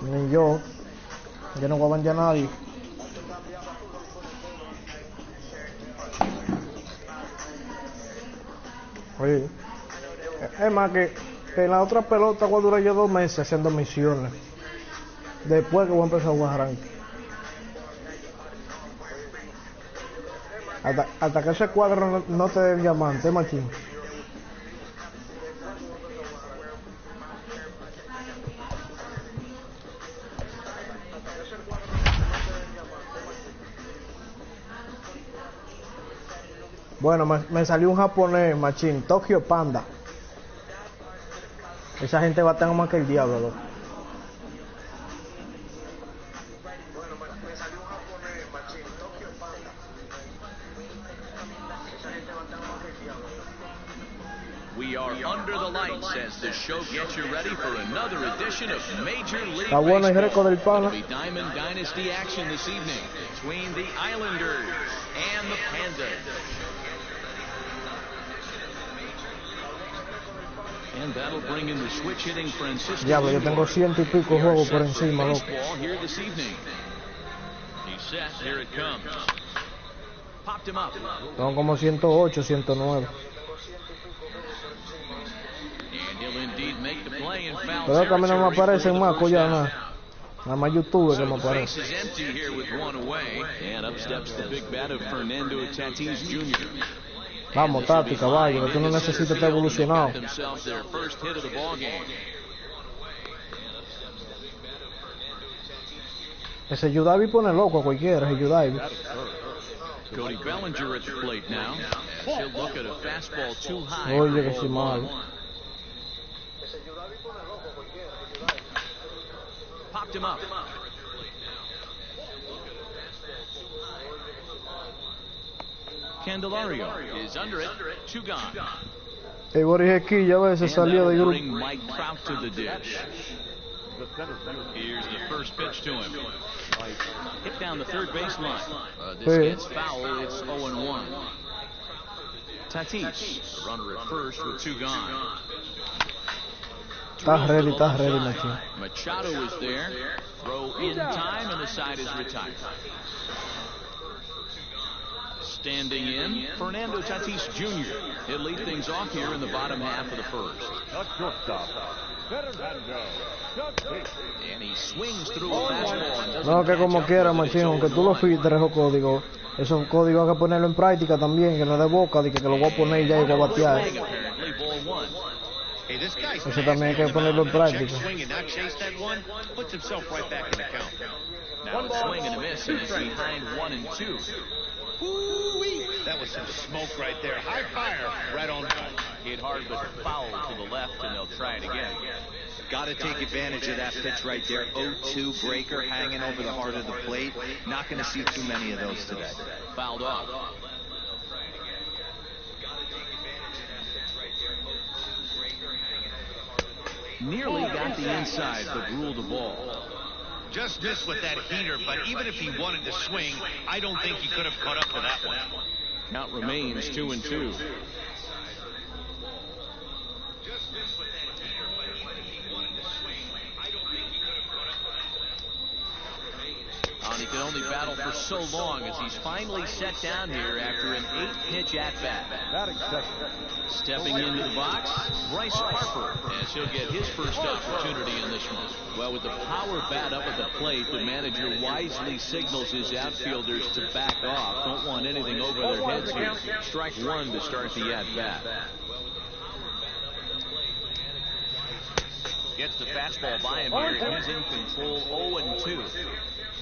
Ni yo no voy a vender a nadie. Oye, es más que en la otra pelota voy a durar yo 2 meses haciendo misiones. Después que voy a empezar a jugar arranque. Hasta que ese cuadro no te dé diamante, Machín. Bueno, me salió un japonés, Machín, Tokyo Panda. Esa gente va a tener más que el diablo, loco. We are under the lights as the show gets you ready for another edition of Major League Está bueno el récord del pana. It'll be Diamond Dynasty action this evening between the Islanders and the Pandas. And that'll bring in the switch hitting Francisco. Diablo, yo tengo 100 y pico juegos por encima, loco. Baseball here this evening. He's set. Here it comes. Popped him up. Son como 108, 109. And he'll indeed make the play in foul Pero que a mí no me territory aparecen for the más, first cuya out. nada. Nada más YouTube que So me the base aparece. is empty here with one away. And up steps the big bat of Fernando Tatis Jr. Vamos, Tati, caballo, que tú no necesitas estar evolucionado. Themselves their first hit of the ball game. Ese Yudavi pone loco a cualquiera, ese Yudavi. Cody Bellinger at the plate now. As he'll look at a fastball too high. Oye, for que si ball mal. one. Popped him up. Candelario is under it. 2 gone. El Borijequilla a veces And salía that'll de grupo. bring Mike Trout to the dish. Here's the first pitch to him. Hit down the third baseline. This Hey. gets foul. It's 0-1. Tatis, a runner at first with 2 gone. Estás ready, Machín. Machado is there. Throw in time, and the side is retired. Standing in, Fernando Tatis Jr. He'll lead things off here in the bottom half of the first. The shortstop, Fernando Tatis. And he swings through a fastball and doesn't No, que como catch up quiera, with it. machín, aunque tú lo filtres esos códigos, esos códigos hay que ponerlo en práctica también, que no de boca, de que lo voy a poner ya y voy a batear. Swing, apparently, ball one. Hey, this guy's Eso también hay que ponerlo en práctica. swing and not chase that one, puts himself right back in the count. Now a swing and a miss, and he's behind 1 and 2. Woo-wee. That was some smoke right there. High fire, right on time. Hit hard but foul to the left, and they'll try it again. Got to take advantage of that pitch right there. 0-2 breaker hanging over the heart of the plate. Not going to see too many of those today. Fouled off. Nearly got the inside, but ruled the ball. Just missed with that heater, but even if he wanted to swing, I don't think he could have caught up to that one. Count remains 2 and 2. And he can only battle for so long as he's finally set down here after an 8-pitch at-bat. Batting second. Stepping into the box, Bryce Harper, as he'll get his first opportunity in this one. Well, with the power bat up at the plate, the manager wisely signals his outfielders to back off. Don't want anything over their heads here. Strike one to start the at-bat. Gets the fastball by him here, and he's in control 0-2.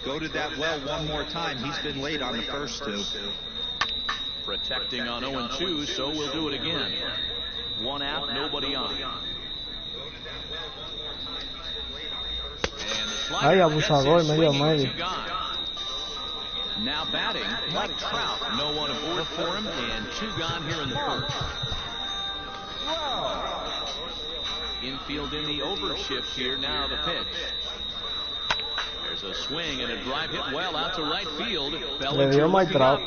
Go to that well one more time. He's been late on the first two. Protecting on 0-2, so we'll do it again. One out, nobody on. And the Ay, slider abusador, gets him medio swinging, medio. 2 gone. Now batting, Mike Trout. No one aboard for him, and 2 gone here in the first. Infield in the overshift here, now the pitch. There's a swing and a drive hit well out to right field. Le dio Mike Trout.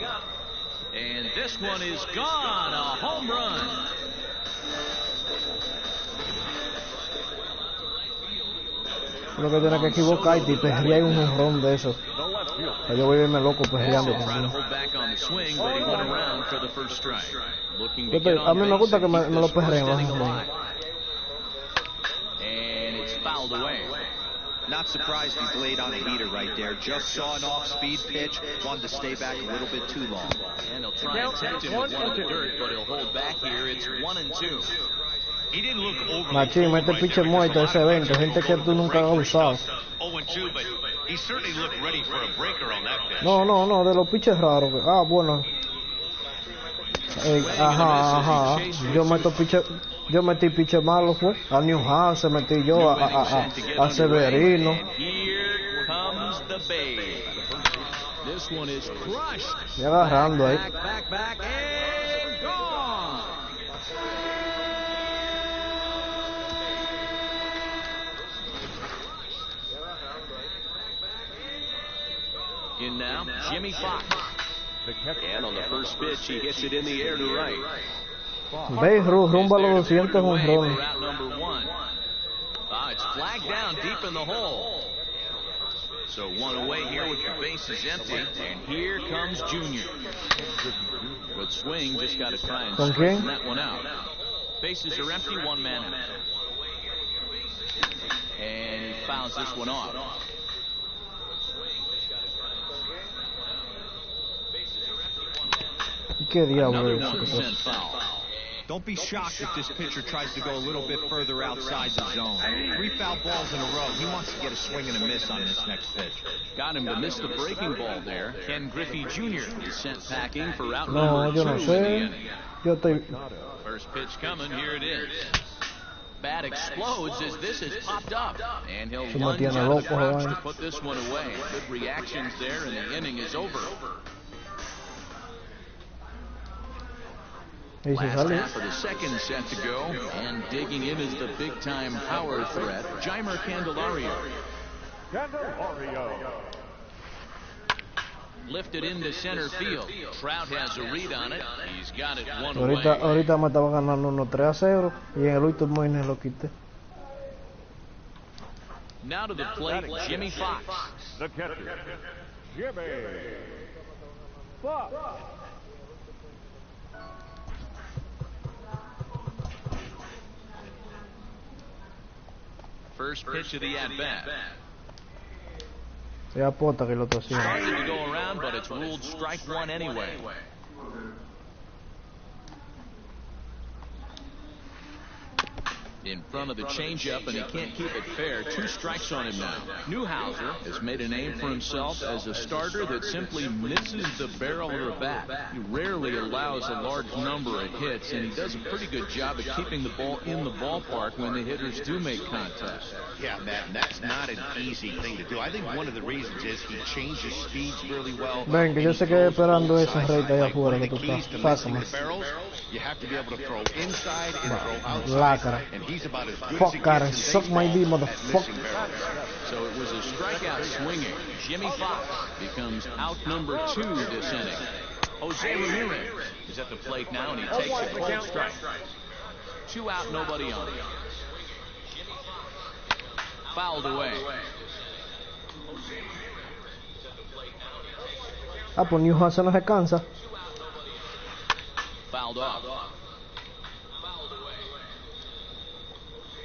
And this one is gone, a home run. Lo que tiene que equivocarte y perrear un jonrón de eso. Yo voy a irme loco perreando Trying to también. hold back on the swing, but he went around for the first strike. Looking to Yo get a on mí me base gusta que and me keep lo this first perreen los inning jonrones. alive. And it's fouled away. Not surprised he's late on a heater right there. Just saw an off-speed pitch. Wanted to stay back a little bit too long. And he'll try and tempt him with one in the dirt, but he'll hold back here. It's 1-2. He didn't look overly Machín, cold este right piche there. muerto ese evento, gente que tú nunca has usado. 0-2, but he certainly looked ready for a breaker on that pitch. No, de los piches raros. Bueno. Ajá. Yo metí piche malo, fue. A Newhouse metí yo, a Severino. And here comes the babe. This one is crushed. Y agarrando ahí. Back, and gone. In now, Jimmy Fox. And on the first pitch, he hits it in the air to right. Ve, rumbo a los 200 jonrones. Route number 1. It's flagged down deep in the hole. So 1 away here with the bases empty. And here comes Junior. Good swing, just got to try and ¿Con straighten quién? that one out. Bases are empty, 1 man out. And he fouls this one off. ¿Y qué diablo Another es 1 eso? sent foul. Don't be shocked if this pitcher tries to go a little bit further outside the zone. 3 foul balls in a row. He wants to get a swing and a miss on this next pitch. Got him to miss the breaking ball there. Ken Griffey Jr. is sent packing for route No, number yo 2 no in the sé. inning. Yo estoy... First pitch coming, here it is. Bat explodes as this has popped up. And he'll Se me lunge tiene out of loco, the crouch Juan. to put this one away. Good reactions there, and the inning is over. Y si Last sale. half of the second set to go, and digging in is the big-time power threat, Jeimer Candelario. Candelario. Lifted into center field. Trout has a read on it. He's got it 1 Ahorita away. me estaba ganando unos 3-0 y en el último inning lo quité. Now to the plate, Jimmy Fox. The catcher, Jimmy Fox. First pitch of the at-bat. Se apuesta que lo está haciendo. Started to go around, but it's ruled strike one anyway. In front of the changeup, and he can't keep it fair. 2 strikes on him now. Newhouser has made a name for himself as a starter that simply misses the barrel of the bat. He rarely allows a large number of hits, and he does a pretty good job of keeping the ball in the ballpark when the hitters do make contact. Yeah, Matt, that's not an easy thing to do. I think one of the reasons is he changes speeds really well. Ven, que yo se quedé esperando esa recta allá afuera que tú estás. Pásame. You have to be able to throw inside and throw outside. Lácara. And he's about as good Fuck, God, suck my D, motherfucker. So it was a strikeout swinging. Jimmy Fox becomes out number 2 this inning. Jose Ramirez is at the plate now, and he takes a cold strike. 2 out, nobody on. Fouled away. Ah, pues Newhouse no se cansa. Fouled off.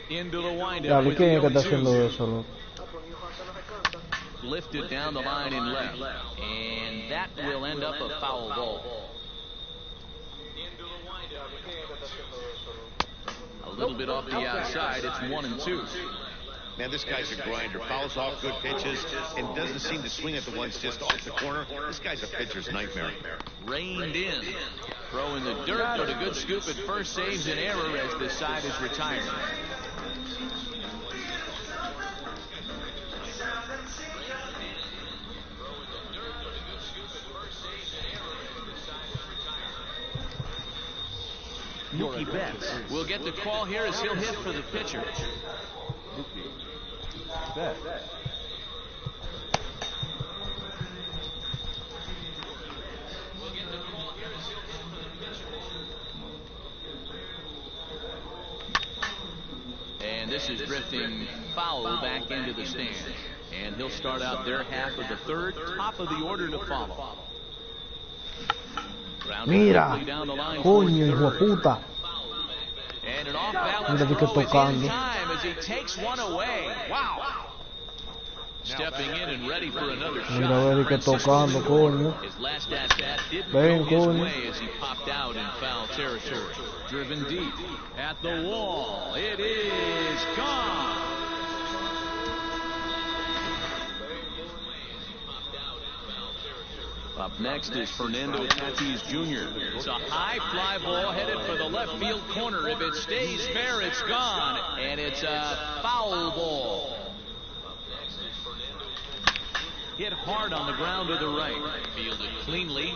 Into the windup. Diablo, ¿quién es que está haciendo eso, loco? Lifted down the line in left, and that will end up a foul ball. A little bit off the outside. It's 1-2. Man, this guy's a grinder. Fouls off good pitches and doesn't seem to swing at the ones just off the corner. This guy's a pitcher's nightmare. Reined in. Throw in the dirt, but a good scoop at first saves an error as the side is retired. Mookie Betts will get the call here as he'll hit for the pitcher. Betts. And this is drifting foul back into the stands. And he'll start out their half of the third, top of the order to follow. Mira, coño, hijo de puta. And an off-balance Mira que throw is tocando. in time as he takes one away. Wow. Stepping in and ready for another shot. Mira, ver que tocando, coño. His last at-bat didn't Ven, go his coño. way as he popped out in foul territory. Driven deep at the wall. It is gone. Up next is Fernando Tatis Jr. It's a high fly ball headed for the left field corner. If it stays fair, it's gone, and it's a foul ball. Hit hard on the ground to the right. Fielded cleanly.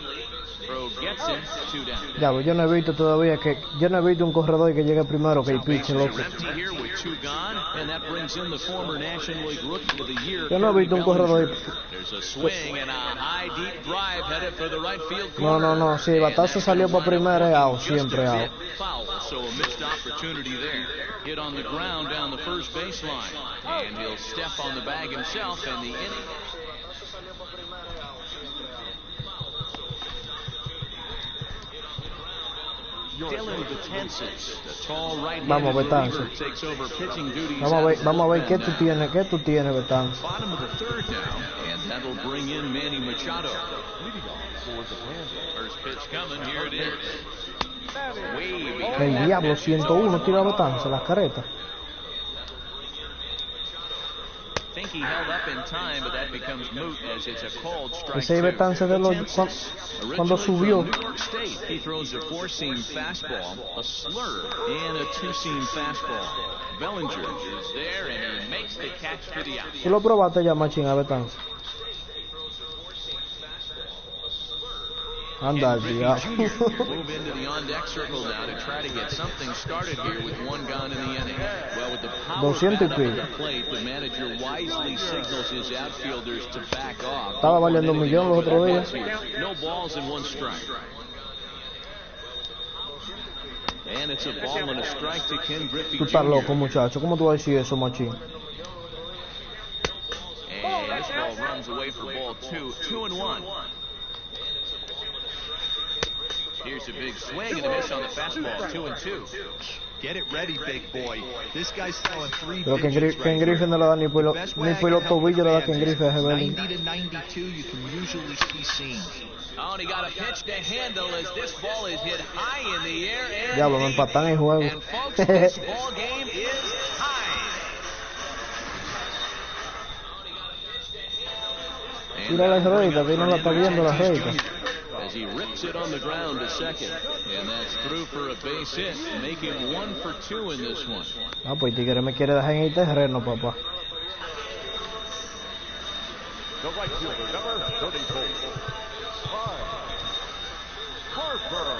Throw gets him. 2 down. Ya, pues yo no he visto todavía que... Yo no he visto un corredor que llegue primero que el pitch, loco. Empty here with 2 gone, and that brings in the former National League Rookie of the Year. Yo no he visto un corredor... There's a swing and a high deep drive headed for the right field No, corner. no, no. Si el batazo salió para primera, es out. Siempre out. Foul, so a missed opportunity there. Hit on the ground down the first baseline, and he'll step on the bag himself, and the inning. Dylan Betances, the tall right-handed reliever, takes over pitching duties. Vamos a ver qué tú tienes, Betances. Bottom of the third now, and that'll bring in Manny Machado. First pitch coming, here it is. Way behind. El diablo, 101 tira Betances, las caretas. I think he held up in time, but that becomes moot as it's a called strike. Ese Betances de los... Cuando subió. New York State, he throws a 4-seam fastball, a slur, and a 2-seam fastball. Bellinger is there, and he makes the catch for the out. ¿Tú lo probaste ya, machín, a Betances? Anda, ya. Move into the on-deck circle now to try to get something started here with 1 gone in the inning. Well, with the power back up at the plate, the manager wisely signals his outfielders to back off. Estaba valiendo un millón los otros días. No balls and 1 strike. And it's a ball and a strike to Ken Griffey Tú estás Jr. loco, muchacho. ¿Cómo tú vas a decir eso, machín? And this ball runs away for ball 2. 2-1. Here's a big swing and a miss on the fastball, 2-2. Get it ready, big boy. This guy's throwing 3 Pero Ken digits right Griffey here. no le da ni por los tobillos, le da Ken Griffey a Hebelin. 90 to 92, you can usually see seams. Oh, and he got a pitch to handle as this ball is hit high in the air. And Diablo, me empatan el juego. And folks, this ball game is tied. Tira la reita, que no la está viendo la reita. As he rips it on the ground to second, and that's through for a base hit, make him 1 for 2 in this one. Ah, pues Tigre me quiere dejar en el terreno, papá. The right fielder, number 34. Harper.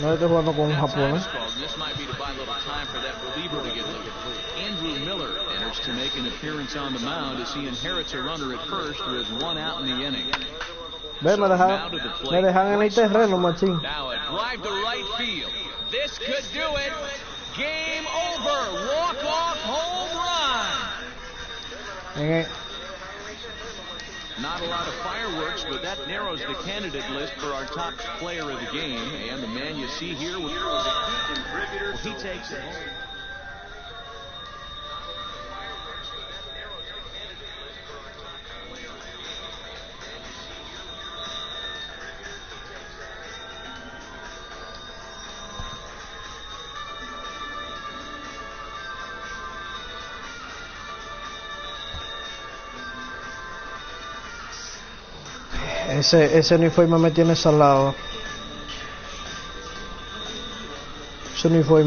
No estoy jugando con un japonés. This might be to buy a little time for that reliever to get loose. Andrew Miller enters to make an appearance on the mound as he inherits a runner at first with 1 out in the inning. Ve, me dejan en el terreno, machín. Now a drive to right field. This could do it. Game over. Walk-off home run. Not a lot of fireworks, but that narrows the candidate list for our top player of the game. And the man you see here, he takes it home. Ese uniforme me tiene salado. Ese uniforme